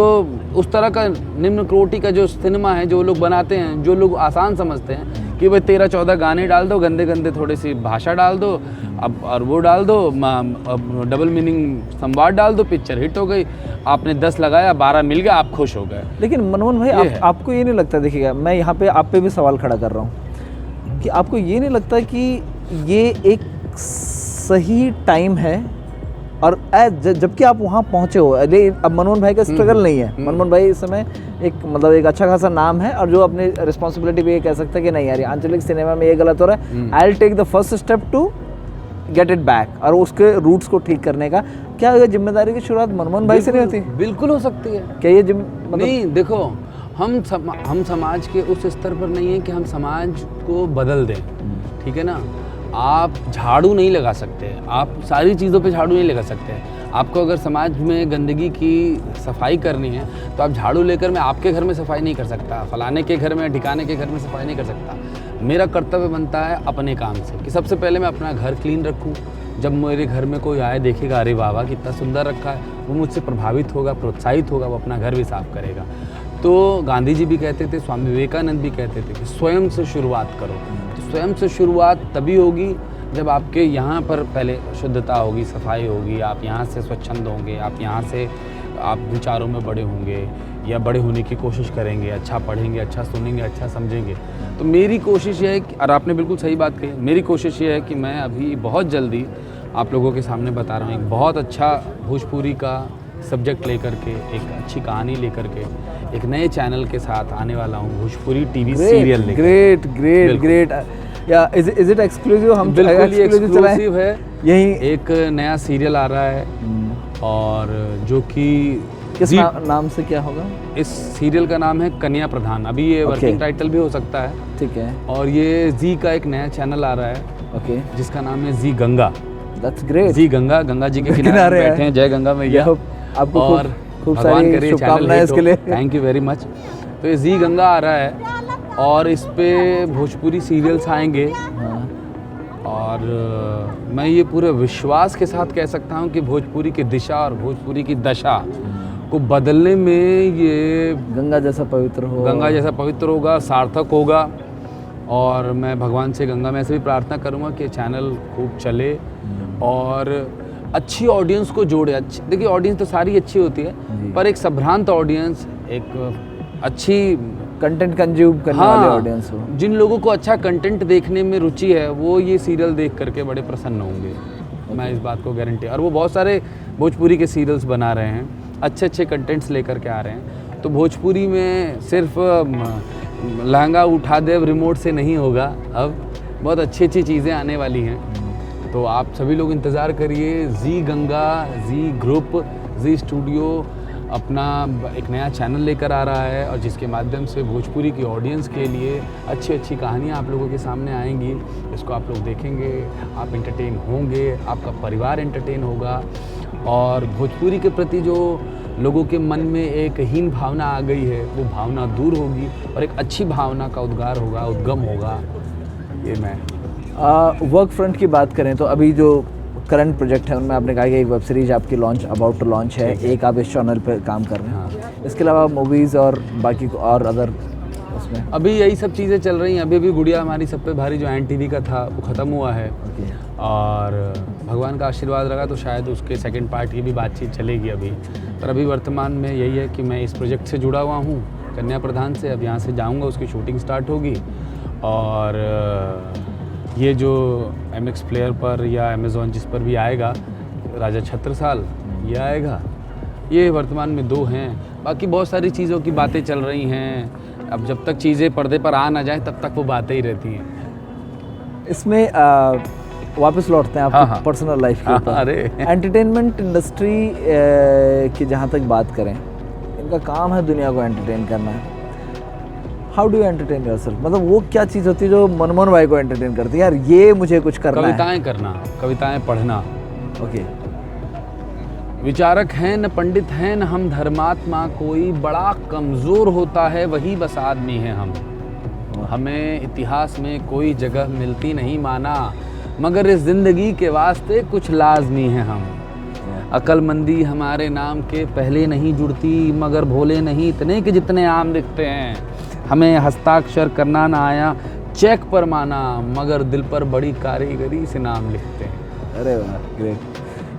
उस तरह का निम्न कोटि का जो सिनेमा है जो लोग बनाते हैं, जो लोग आसान समझते हैं कि भाई 13-14 गाने डाल दो, गंदे थोड़ी सी भाषा डाल दो, अब और वो डाल दो, डबल मीनिंग संवाद डाल दो, पिक्चर हिट हो गई, आपने 10 लगाया, 12 मिल गया, आप खुश हो गए। लेकिन मनमोहन भाई आपको ये नहीं लगता, देखिएगा मैं यहाँ पे आप पे भी सवाल खड़ा कर रहा हूँ कि आपको ये नहीं लगता कि ये एक सही टाइम है? और जबकि आप वहाँ पहुँचे हो, अरे अब मनमोहन भाई का स्ट्रगल नहीं है, मनमोहन भाई इस समय एक मतलब एक अच्छा खासा नाम है और जो अपनी रिस्पॉन्सिबिलिटी भी ये कह सकता है कि नहीं यार आंचलिक सिनेमा में ये गलत हो रहा है, I will take the first step to get it back, और उसके रूट्स को ठीक करने का। क्या ये जिम्मेदारी की शुरुआत मनमोहन भाई से नहीं होती? बिल्कुल हो सकती है। क्या ये नहीं, देखो हम समाज के उस स्तर पर नहीं है कि हम समाज को बदल दें, ठीक है ना। आप झाड़ू नहीं लगा सकते, आप सारी चीज़ों पे झाड़ू नहीं लगा सकते। आपको अगर समाज में गंदगी की सफाई करनी है तो आप झाड़ू लेकर मैं आपके घर में सफाई नहीं कर सकता, फलाने के घर में, ठिकाने के घर में सफाई नहीं कर सकता। मेरा कर्तव्य बनता है अपने काम से कि सबसे पहले मैं अपना घर क्लीन रखूं। जब मेरे घर में कोई आए देखेगा अरे वाह कितना सुंदर रखा है, वो मुझसे प्रभावित होगा, प्रोत्साहित होगा, वो अपना घर भी साफ करेगा। तो गांधी जी भी कहते थे, स्वामी विवेकानंद भी कहते थे कि स्वयं से शुरुआत करो। तो स्वयं से शुरुआत तभी होगी जब आपके यहाँ पर पहले शुद्धता होगी, सफाई होगी, आप यहाँ से स्वच्छंद होंगे, आप यहाँ से आप विचारों में बड़े होंगे या बड़े होने की कोशिश करेंगे, अच्छा पढ़ेंगे, अच्छा सुनेंगे, अच्छा समझेंगे। तो मेरी कोशिश ये है कि, और आपने बिल्कुल सही बात कही, मेरी कोशिश ये है कि मैं अभी बहुत जल्दी आप लोगों के सामने बता रहा हूँ एक बहुत अच्छा भोजपुरी का सब्जेक्ट लेकर के, एक अच्छी कहानी लेकर के एक नए चैनल के साथ आने वाला हूँ, भोजपुरी टीवी सीरियल लेकर। ग्रेट या इज इट एक्सक्लूसिव? हम बिल्कुल ही एक्सक्लूसिव है। यही एक नया सीरियल आ रहा है और जो कि किस नाम से क्या होगा? इस सीरियल का नाम है कन्या प्रधान। अभी ये वर्किंग टाइटल भी हो सकता है, ठीक है। और ये जी का एक नया चैनल आ रहा है, ओके, जिसका नाम है G Ganga. That's great. G Ganga, Ganga ji के किनारे बैठे हैं, जय गंगा मैया। आपको और खूब सारी शुभकामनाएं इसके लिए। Thank you very much. तो ये जी गंगा आ रहा है और इस पे भोजपुरी सीरियल्स आएंगे। और मैं ये पूरे विश्वास के साथ कह सकता हूँ कि भोजपुरी की दिशा और भोजपुरी की दशा को बदलने में ये गंगा जैसा पवित्र हो। गंगा जैसा पवित्र होगा, सार्थक होगा। और मैं भगवान से गंगा में ऐसे भी प्रार्थना करूँगा कि चैनल खूब चले और अच्छी ऑडियंस को जोड़े। देखिए ऑडियंस तो सारी अच्छी होती है, पर एक संभ्रांत ऑडियंस, एक अच्छी कंटेंट कंज्यूम करने वाले ऑडियंस हो। जिन लोगों को अच्छा कंटेंट देखने में रुचि है वो ये सीरियल देख करके बड़े प्रसन्न होंगे। मैं इस बात को गारंटी, और वो बहुत सारे भोजपुरी के सीरियल्स बना रहे हैं, अच्छे अच्छे कंटेंट्स लेकर के आ रहे हैं। तो भोजपुरी में सिर्फ लहंगा उठा दे रिमोट से नहीं होगा, अब बहुत अच्छी अच्छी चीज़ें आने वाली हैं। तो आप सभी लोग इंतज़ार करिए। जी गंगा, जी ग्रुप, जी स्टूडियो अपना एक नया चैनल लेकर आ रहा है, और जिसके माध्यम से भोजपुरी की ऑडियंस के लिए अच्छी अच्छी कहानियाँ आप लोगों के सामने आएंगी। इसको आप लोग देखेंगे, आप एंटरटेन होंगे, आपका परिवार एंटरटेन होगा, और भोजपुरी के प्रति जो लोगों के मन में एक हीन भावना आ गई है वो भावना दूर होगी, और एक अच्छी भावना का उद्गार होगा, उद्गम होगा। ये मैं वर्क फ्रंट की बात करें तो अभी जो करंट प्रोजेक्ट है उनमें आपने कहा कि एक वेब सीरीज आपकी लॉन्च अबाउट टू लॉन्च है, एक आप इस चैनल पे काम कर रहे हैं। इसके अलावा मूवीज़ और बाकी और अदर उसमें अभी यही सब चीज़ें चल रही हैं। अभी भी गुड़िया हमारी सब पे भारी जो NTV का था वो ख़त्म हुआ है, और भगवान का आशीर्वाद रहा तो शायद उसके सेकंड पार्ट की भी बातचीत चलेगी अभी। पर अभी वर्तमान में यही है कि मैं इस प्रोजेक्ट से जुड़ा हुआ हूँ कन्या प्रधान से। अब यहाँ से जाऊँगा, उसकी शूटिंग स्टार्ट होगी, और ये जो MX प्लेयर पर या अमेज़ॉन जिस पर भी आएगा, राजा छत्रसाल ये आएगा। ये वर्तमान में 2 हैं, बाकी बहुत सारी चीज़ों की बातें चल रही हैं। अब जब तक चीज़ें पर्दे पर आ ना जाए तब तक वो बातें ही रहती हैं। इसमें वापस लौटते हैं आपकी पर्सनल लाइफ के ऊपर। अरे एंटरटेनमेंट इंडस्ट्री की जहाँ तक बात करें, इनका काम है दुनिया को एंटरटेन करना है। How do you entertain yourself? मतलब वो क्या चीज़ होती है जो मनमोहन भाई को एंटरटेन करती है, यार ये मुझे कुछ करना है? कविताएं करना, कविताएं पढ़ना। ओके। विचारक हैं न पंडित हैं न हम धर्मात्मा, कोई बड़ा कमज़ोर होता है वही बस आदमी है हम। हमें इतिहास में कोई जगह मिलती नहीं माना, मगर इस ज़िंदगी के वास्ते कुछ लाजमी है हम। अक्लमंदी हमारे नाम के पहले नहीं जुड़ती, मगर भोले नहीं इतने कि जितने आम दिखते हैं। हमें हस्ताक्षर करना ना आया, चेक पर माना, मगर दिल पर बड़ी कारीगरी से नाम लिखते हैं। अरे वाह, ग्रेट।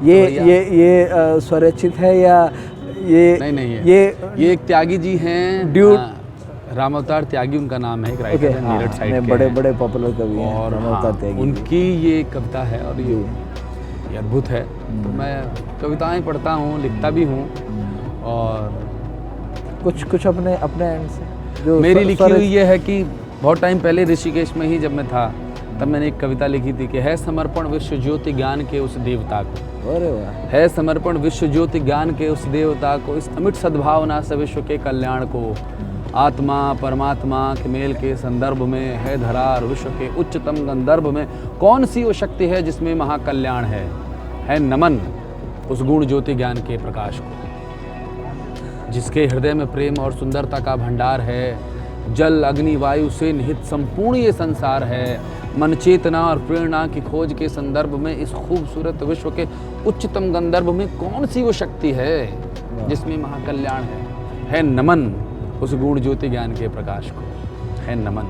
ये स्वरचित है या ये? नहीं, ये एक त्यागी जी हैं, ड्यूट राम अवतार त्यागी उनका नाम है, एक राइटर है, मेरठ साइड के बड़े हैं। बड़े पॉपुलर कवि हैं, और राम अवतार त्यागी। उनकी ये कविता है, और ये अद्भुत है। तो मैं कविताएं पढ़ता हूँ, लिखता भी हूँ, और कुछ अपने एंड से जो मेरी लिखी हुई ये है कि बहुत टाइम पहले ऋषिकेश में ही जब मैं था तब मैंने एक कविता लिखी थी कि है समर्पण विश्व ज्योति ज्ञान के उस देवता को। अरे वाह। है समर्पण विश्व ज्योति ज्ञान के उस देवता को, इस अमिट सद्भावना से विश्व के कल्याण को। आत्मा परमात्मा के मेल के संदर्भ में है धरार विश्व के उच्चतम गंधर्व में। कौन सी वो शक्ति है जिसमें महाकल्याण है नमन उस गुण ज्योति ज्ञान के प्रकाश को, जिसके हृदय में प्रेम और सुंदरता का भंडार है। जल अग्नि वायु से निहित संपूर्ण ये संसार है। मन चेतना और प्रेरणा की खोज के संदर्भ में इस खूबसूरत विश्व के उच्चतम गंधर्व में कौन सी वो शक्ति है जिसमें महाकल्याण है नमन उस गुण ज्योति ज्ञान के प्रकाश को, है नमन।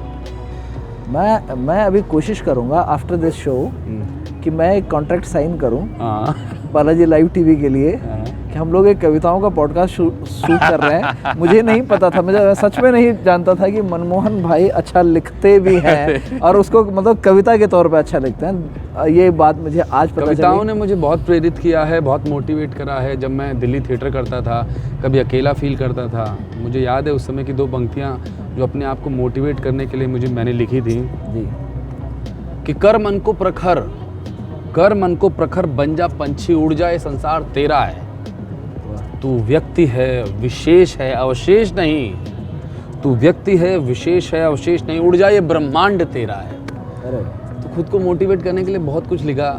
मैं अभी कोशिश करूंगा आफ्टर दिस शो कि मैं एक कॉन्ट्रैक्ट साइन करूं बालाजी लाइव टीवी के लिए कि हम लोग एक कविताओं का पॉडकास्ट शूट कर रहे हैं। मुझे नहीं पता था, मुझे सच में नहीं जानता था कि मनमोहन भाई अच्छा लिखते भी हैं और उसको मतलब कविता के तौर पे अच्छा लिखते हैं। ये बात मुझे आज पता चली। कविताओं ने मुझे बहुत प्रेरित किया है, बहुत मोटिवेट करा है। जब मैं दिल्ली थिएटर करता था, कभी अकेला फील करता था, मुझे याद है उस समय की 2 पंक्तियाँ जो अपने आप को मोटिवेट करने के लिए मैंने लिखी थी जी कि कर मन को प्रखर बन जा पंछी उड़ जाए संसार तेरा है। तू व्यक्ति है विशेष है अवशेष नहीं, तू व्यक्ति है विशेष है अवशेष नहीं, उड़ जाए ये ब्रह्मांड तेरा है। अरे तो खुद को मोटिवेट करने के लिए बहुत कुछ लिखा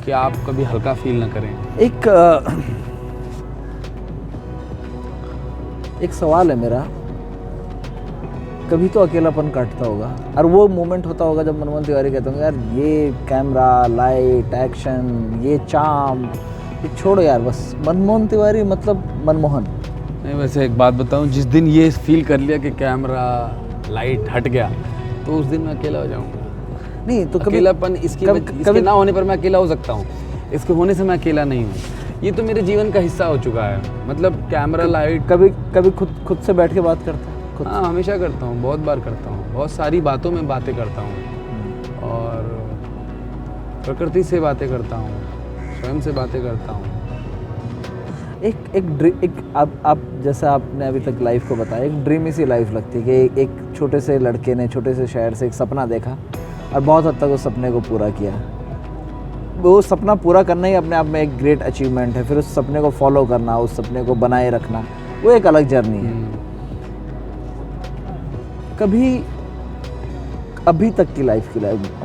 कि आप कभी हल्का फील ना करें। एक सवाल है मेरा, कभी तो अकेलापन काटता होगा और वो मोमेंट होता होगा जब मनमोहन तिवारी कहते होंगे यार ये कैमरा लाइट एक्शन ये चार्म ये छोड़ो यार, बस मनमोहन तिवारी मतलब मनमोहन। नहीं, वैसे एक बात बताऊं, जिस दिन ये फील कर लिया कि कैमरा लाइट हट गया, तो उस दिन मैं अकेला हो जाऊंगा। नहीं तो कभी अकेलापन इसके ना होने पर मैं अकेला हो सकता हूँ, इसके होने से मैं अकेला नहीं हूँ। ये तो मेरे जीवन का हिस्सा हो चुका है। मतलब कैमरा लाइट कभी खुद से बैठ के बात करता है खुद? हाँ, हमेशा करता हूँ, बहुत बार करता हूँ, बहुत सारी बातों में बातें करता हूँ, और प्रकृति से बातें करता हूँ, स्वयं से बातें करता हूँ। आप जैसा आपने अभी तक लाइफ को बताया, एक ड्रीमी सी लाइफ लगती है कि एक छोटे से लड़के ने छोटे से शहर से एक सपना देखा और बहुत हद तक उस सपने को पूरा किया। वो सपना पूरा करना ही अपने आप में एक ग्रेट अचीवमेंट है। फिर उस सपने को फॉलो करना, उस सपने को बनाए रखना, वो एक अलग जर्नी है। कभी अभी तक की लाइफ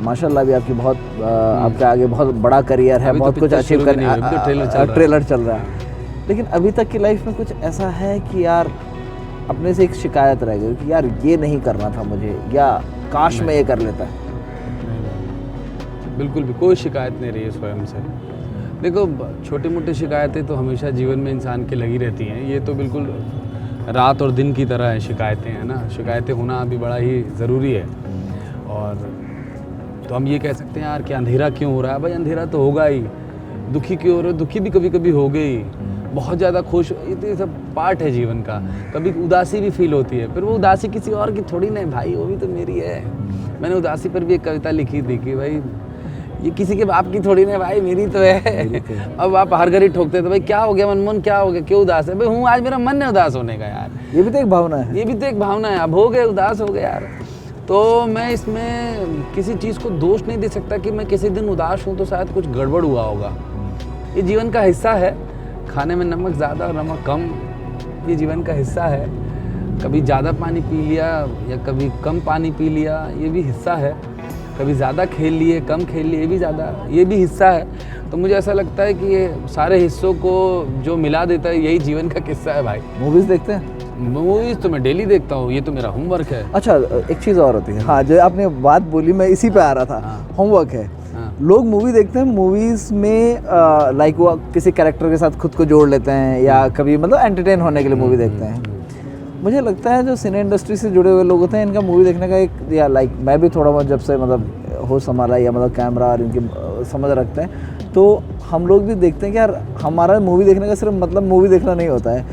माशाल्लाह भी आपकी बहुत आपके आगे बहुत बड़ा करियर है, बहुत कुछ अचीव करने, ट्रेलर चल रहा है, लेकिन अभी तक की लाइफ में कुछ ऐसा है कि यार अपने से एक शिकायत रह गई कि यार ये नहीं करना था मुझे, या काश मैं ये कर लेता? बिल्कुल भी कोई शिकायत नहीं रही है स्वयं से। देखो, छोटी मोटी शिकायतें तो हमेशा जीवन में इंसान की लगी रहती हैं। ये तो बिल्कुल रात और दिन की तरह है शिकायतें, है ना। शिकायतें होना अभी बड़ा ही ज़रूरी है। और तो हम ये कह सकते हैं यार कि अंधेरा क्यों हो रहा है? भाई अंधेरा तो होगा ही। दुखी क्यों हो रहे हो? दुखी भी कभी कभी हो गई। बहुत ज़्यादा खुश, ये सब पार्ट है जीवन का। कभी उदासी भी फील होती है, फिर वो उदासी किसी और की थोड़ी नहीं भाई, वो भी तो मेरी है। मैंने उदासी पर भी एक कविता लिखी थी कि भाई ये किसी के बाप की थोड़ी नहीं भाई, मेरी तो है। अब आप हर घड़ी ठोकते तो भाई क्या हो गया मनमोहन, क्या हो गया, क्यों उदास है? भाई हूँ, आज मेरा मन है उदास होने का यार। ये भी तो एक भावना है, ये भी तो एक भावना है। अब हो गए, उदास हो गए यार। तो मैं इसमें किसी चीज़ को दोष नहीं दे सकता कि मैं किसी दिन उदास हूँ तो शायद कुछ गड़बड़ हुआ होगा। ये जीवन का हिस्सा है। खाने में नमक ज़्यादा और नमक कम, ये जीवन का हिस्सा है। कभी ज़्यादा पानी पी लिया या कभी कम पानी पी लिया, ये भी हिस्सा है। कभी ज़्यादा खेल लिए, कम खेल लिए, ये भी हिस्सा है। तो मुझे ऐसा लगता है कि ये सारे हिस्सों को जो मिला देता है, यही जीवन का किस्सा है भाई। मूवीज़ देखते हैं? मूवीज़ तो मैं डेली देखता हूँ, ये तो मेरा होमवर्क है। अच्छा, एक चीज़ और होती है, हाँ, जो आपने बात बोली मैं इसी पे आ रहा था। हाँ। होमवर्क है। हाँ। लोग मूवी देखते हैं, मूवीज़ में लाइक वो किसी कैरेक्टर के साथ खुद को जोड़ लेते हैं, या कभी मतलब एंटरटेन होने के लिए मूवी देखते हैं। मुझे लगता है जो सिने इंडस्ट्री से जुड़े हुए लोग होते हैं, इनका मूवी देखने का एक, या लाइक मैं भी थोड़ा बहुत जब से मतलब होश संभाला या मतलब कैमरा और इनकी समझ रखते हैं, तो हम लोग भी देखते हैं कि यार हमारा मूवी देखने का सिर्फ मतलब मूवी देखना नहीं होता है,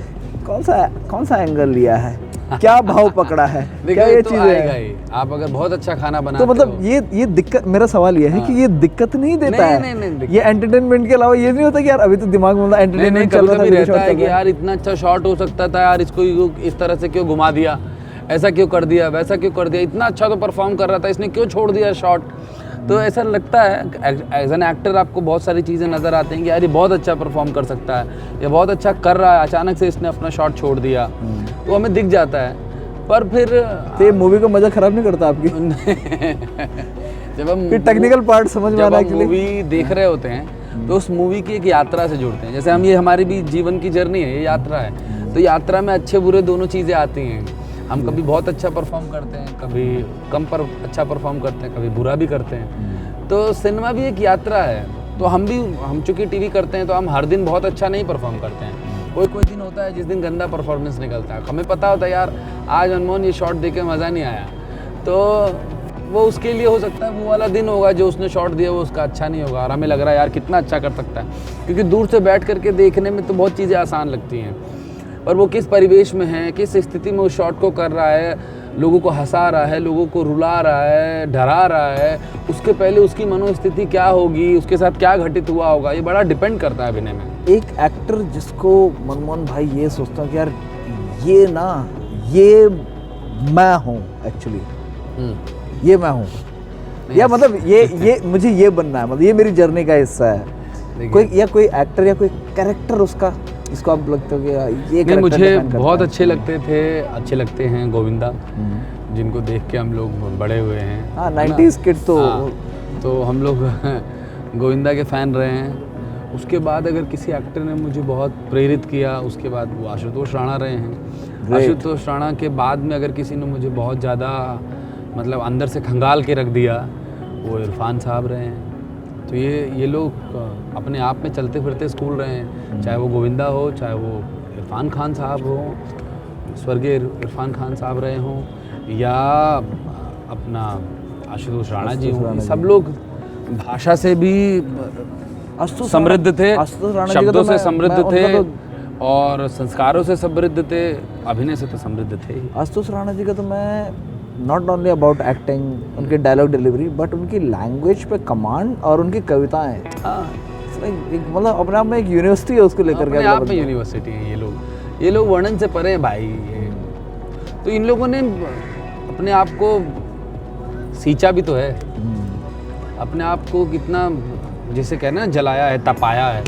कौन सा एंगल लिया है, क्या भाव पकड़ा है, क्या ये तो चीज़ है। आप अगर बहुत अच्छा खाना बनाते तो मतलब ये दिक्कत, मेरा सवाल ये है कि ये दिक्कत नहीं देता है। नहीं, ये एंटरटेनमेंट के अलावा ये नहीं होता कि यार अभी तो दिमाग में मतलब एंटरटेनमेंट चल रहा कभी रहता है कि यार इतना अच्छा शॉट हो सकता था यार, इसको इस तरह से क्यों घुमा दिया, ऐसा क्यों कर दिया, वैसा क्यों कर दिया, इतना अच्छा तो परफॉर्म कर रहा था, इसने क्यों छोड़ दिया शॉट। तो ऐसा लगता है एज एन एक्टर आपको बहुत सारी चीज़ें नज़र आती हैं कि यार ये बहुत अच्छा परफॉर्म कर सकता है, ये बहुत अच्छा कर रहा है, अचानक से इसने अपना शॉट छोड़ दिया, तो हमें दिख जाता है। पर फिर तो ये मूवी का मजा खराब नहीं करता आपकी? जब हम टेक्निकल पार्ट समझ में आना के लिए मूवी देख रहे होते हैं तो उस मूवी की एक यात्रा से जुड़ते हैं। जैसे हम, ये हमारी भी जीवन की जर्नी है, ये यात्रा है। तो यात्रा में अच्छे बुरे दोनों चीज़ें आती हैं। हम कभी बहुत अच्छा परफॉर्म करते हैं, कभी कम पर अच्छा परफॉर्म करते हैं, कभी बुरा भी करते हैं। तो सिनेमा भी एक यात्रा है। तो हम चूँकि टीवी करते हैं तो हम हर दिन बहुत अच्छा नहीं परफॉर्म करते हैं। कोई दिन होता है जिस दिन गंदा परफॉर्मेंस निकलता है, हमें पता होता है यार आज अनमोल ये शॉट देके मज़ा नहीं आया, तो वो उसके लिए हो सकता है वो वाला दिन होगा जो उसने शॉट दिया वो उसका अच्छा नहीं होगा, और हमें लग रहा है यार कितना अच्छा कर सकता है। क्योंकि दूर से बैठ करके देखने में तो बहुत चीज़ें आसान लगती हैं, पर वो किस परिवेश में है, किस स्थिति में उस शॉट को कर रहा है, लोगों को हंसा रहा है, लोगों को रुला रहा है, डरा रहा है, उसके पहले उसकी मनोस्थिति क्या होगी, उसके साथ क्या घटित हुआ होगा, ये बड़ा डिपेंड करता है अभिनय में। एक एक्टर जिसको मनमोहन भाई ये सोचता हूँ कि यार ये मैं हूँ एक्चुअली, ये मैं हूँ, या मतलब ये मुझे ये बनना है, मतलब ये मेरी जर्नी का हिस्सा है। कोई एक्टर या कोई कैरेक्टर उसका जिसको आप लगते हो कि ये नहीं, मुझे बहुत अच्छे लगते हैं गोविंदा, जिनको देख के हम लोग बड़े हुए हैं। हाँ, 90s किड तो हम लोग गोविंदा के फ़ैन रहे हैं। उसके बाद अगर किसी एक्टर ने मुझे बहुत प्रेरित किया, उसके बाद वो आशुतोष राणा रहे हैं। आशुतोष राणा के बाद में अगर किसी ने मुझे बहुत ज़्यादा मतलब अंदर से खंगाल के रख दिया, वो इरफान साहब रहे हैं। तो ये लोग अपने आप में चलते फिरते स्कूल रहे हैं, चाहे वो गोविंदा हो, चाहे वो इरफान खान साहब हो, स्वर्गीय इरफान खान साहब रहे हों, या अपना आशुतोष राणा जी हों। ये सब लोग भाषा से भी समृद्ध थे, शब्दों से समृद्ध थे और संस्कारों से समृद्ध थे, अभिनय से तो समृद्ध थे ही। आशुतोष राणा जी का तो मैं नॉट ओनली अबाउट एक्टिंग, उनकी डायलॉग डिलीवरी, बट उनकी लैंग्वेज पे कमांड और उनकी कविताएं, हाँ, मतलब अपने आप में एक यूनिवर्सिटी है उसको लेकर के। अपने आप में यूनिवर्सिटी है ये लोग वर्णन से परे हैं भाई। ये तो इन लोगों ने अपने आप को सींचा भी तो है, अपने आप को कितना जैसे कहना जलाया है, तपाया है,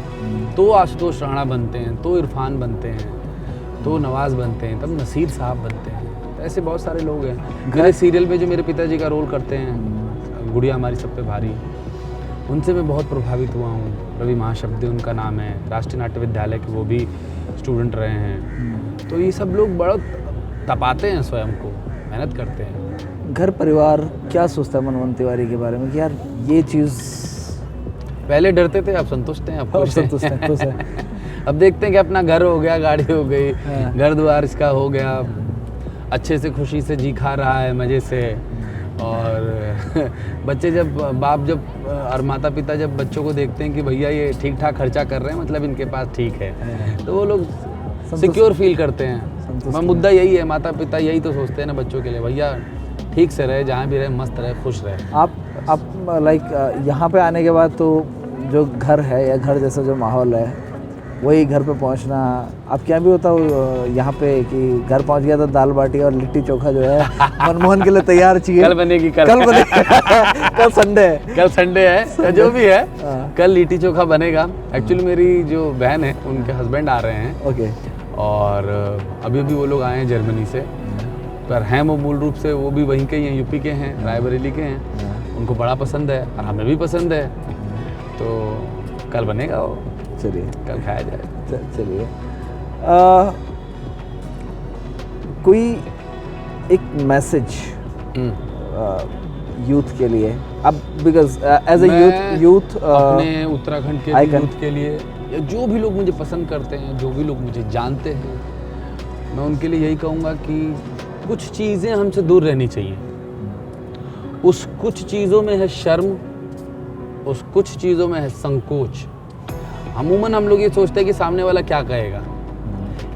तो आशुतोष राणा बनते हैं, तो इरफान बनते हैं, तो नवाज बनते हैं, तब नसीर साहब बनते हैं। तो ऐसे बहुत सारे लोग हैं। मेरे सीरियल में जो मेरे पिताजी का रोल करते हैं, गुड़िया हमारी सब पे भारी, उनसे मैं बहुत प्रभावित हुआ हूँ। रवि महाशब्दे उनका नाम है, राष्ट्रीय नाट्य विद्यालय के वो भी स्टूडेंट रहे हैं। तो ये सब लोग बड़ा तपाते हैं, स्वयं को मेहनत करते हैं। घर परिवार क्या सोचता है मनमोहन तिवारी के बारे में कि यार ये चीज़? पहले डरते थे, अब संतुष्ट हैं, अब खुश हैं, खुश हैं। अब देखते हैं कि अपना घर हो गया, गाड़ी हो गई, घर द्वार इसका हो गया, अच्छे से खुशी से जी खा रहा है, मज़े से। और बच्चे जब और माता पिता जब बच्चों को देखते हैं कि भैया ये ठीक ठाक खर्चा कर रहे हैं, मतलब इनके पास ठीक है, तो वो लोग सिक्योर फील करते हैं। मुद्दा यही है, माता पिता यही तो सोचते हैं ना बच्चों के लिए, भैया ठीक से रहे, जहाँ भी रहे मस्त रहे, खुश रहे। आप लाइक यहाँ पे आने के बाद तो जो घर है या घर जैसा जो माहौल है वही घर पे पहुँचना, आप क्या भी होता हो यहाँ पे कि घर पहुँच गया तो दाल बाटी और लिट्टी चोखा जो है मनमोहन के लिए तैयार चाहिए। कल बनेगी, कल कल संडे है, जो भी है कल लिट्टी चोखा बनेगा। एक्चुअली मेरी जो बहन है उनके हस्बैंड आ रहे हैं, ओके, और अभी वो लोग आए हैं जर्मनी से, पर हैं वो मूल रूप से वो भी वहीं के ही हैं, यूपी के हैं, रायबरेली के हैं। उनको बड़ा पसंद है और हमें भी पसंद है, तो कल बनेगा वो, चलिए कल खाया जाए। चलिए कोई एक मैसेज यूथ के लिए, अब बिकॉज एज ए यूथ अपने उत्तराखंड के यूथ के लिए, या जो भी लोग मुझे पसंद करते हैं, जो भी लोग मुझे जानते हैं, मैं उनके लिए यही कहूँगा कि कुछ चीज़ें हमसे दूर रहनी चाहिए। उस कुछ चीज़ों में है शर्म, उस कुछ चीज़ों में है संकोच। अमूमन हम लोग ये सोचते हैं कि सामने वाला क्या कहेगा,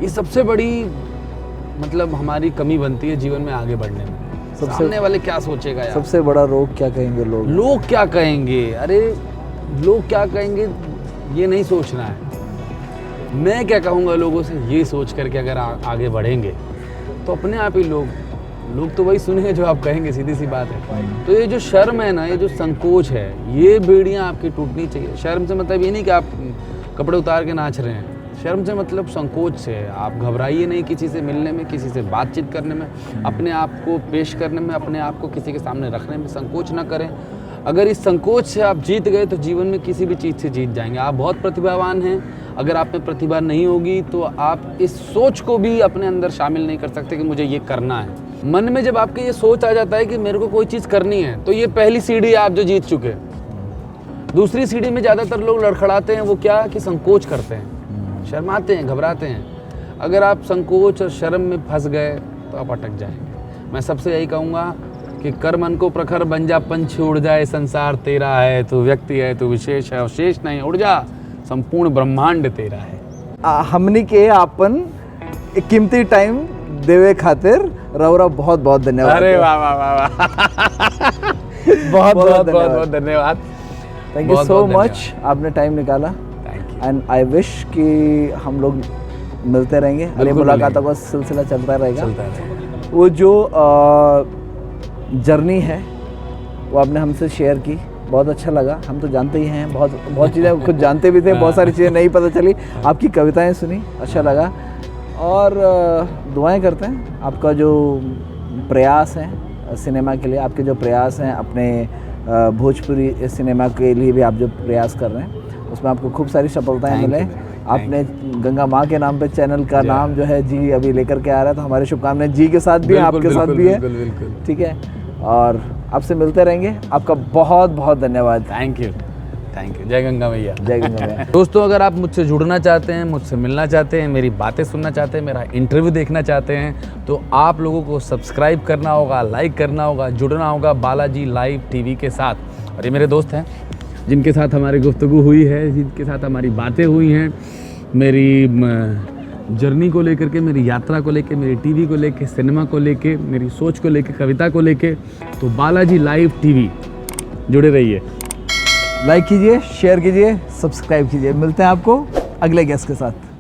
ये सबसे बड़ी मतलब हमारी कमी बनती है जीवन में आगे बढ़ने में। सामने वाले क्या सोचेगा यार, सबसे बड़ा रोग क्या कहेंगे लोग क्या कहेंगे, अरे लोग क्या कहेंगे ये नहीं सोचना है, मैं क्या कहूँगा लोगों से, ये सोच करके अगर आगे बढ़ेंगे तो अपने आप ही लोग तो वही सुनेंगे जो आप कहेंगे, सीधी सी बात है। तो ये जो शर्म है ना, ये जो संकोच है, ये बेड़ियाँ आपकी टूटनी चाहिए। शर्म से मतलब ये नहीं कि आप कपड़े उतार के नाच रहे हैं, शर्म से मतलब संकोच से। आप घबराइए नहीं किसी से मिलने में, किसी से बातचीत करने में, अपने आप को पेश करने में, अपने आप को किसी के सामने रखने में संकोच ना करें। अगर इस संकोच से आप जीत गए तो जीवन में किसी भी चीज़ से जीत जाएंगे। आप बहुत प्रतिभावान हैं, अगर आप में प्रतिभा नहीं होगी तो आप इस सोच को भी अपने अंदर शामिल नहीं कर सकते कि मुझे ये करना है। मन में जब आपके ये सोच आ जाता है कि मेरे को कोई चीज़ करनी है, तो ये पहली सीढ़ी आप जो जीत चुके। दूसरी सीढ़ी में ज़्यादातर लोग लड़खड़ाते हैं, वो क्या कि संकोच करते हैं, शर्माते हैं, घबराते हैं। अगर आप संकोच और शर्म में फंस गए तो आप अटक जाएंगे। मैं सबसे यही कहूँगा कि कर मन को प्रखर, बन जा पंछी, उड़ जाए संसार तेरा है, तू व्यक्ति है, तू विशेष है, शेष नहीं, उड़ जा संपूर्ण ब्रह्मांड तेरा है। हमनी के आपन कीमती टाइम देवे खातिर रवरा बहुत बहुत धन्यवाद। अरे वाह वाह वाह वाह, बहुत बहुत धन्यवाद। थैंक यू सो मच, आपने टाइम निकाला। एंड आई विश कि हम लोग मिलते रहेंगे, अरे मुलाकातों का सिलसिला चलता रहेगा। वो जो जर्नी है वो आपने हमसे शेयर की, बहुत अच्छा लगा। हम तो जानते ही हैं, बहुत चीज़ें खुद जानते भी थे, बहुत सारी चीज़ें नहीं पता चली। आपकी कविताएं सुनी, अच्छा लगा। और दुआएं करते हैं आपका जो प्रयास है सिनेमा के लिए, आपके जो प्रयास हैं अपने भोजपुरी सिनेमा के लिए भी आप जो प्रयास कर रहे हैं, उसमें आपको खूब सारी सफलताएं मिले। आपने गंगा माँ के नाम पे चैनल का नाम जो है जी अभी लेकर के आ रहा है, तो हमारी शुभकामनाएं जी के साथ भी है, आपके साथ भी है, ठीक है। और आपसे मिलते रहेंगे। आपका बहुत बहुत धन्यवाद। Thank you. Thank you. जय गंगा मैया। जय गंगा मैया। दोस्तों, अगर आप मुझसे जुड़ना चाहते हैं, मुझसे मिलना चाहते हैं, मेरी बातें सुनना चाहते हैं, मेरा इंटरव्यू देखना चाहते हैं, तो आप लोगों को सब्सक्राइब करना होगा, लाइक करना होगा, जुड़ना होगा बालाजी लाइव टीवी के साथ। और ये मेरे दोस्त हैं जिनके साथ हमारी गुफ्तगू हुई है, जिनके साथ हमारी बातें हुई हैं, मेरी जर्नी को लेकर के, मेरी यात्रा को लेकर, मेरी टीवी को लेकर, सिनेमा को लेकर, मेरी सोच को लेकर, कविता को लेकर। तो बालाजी लाइव टीवी, जुड़े रहिए। लाइक कीजिए, शेयर कीजिए, सब्सक्राइब कीजिए। मिलते हैं आपको अगले गेस्ट के साथ।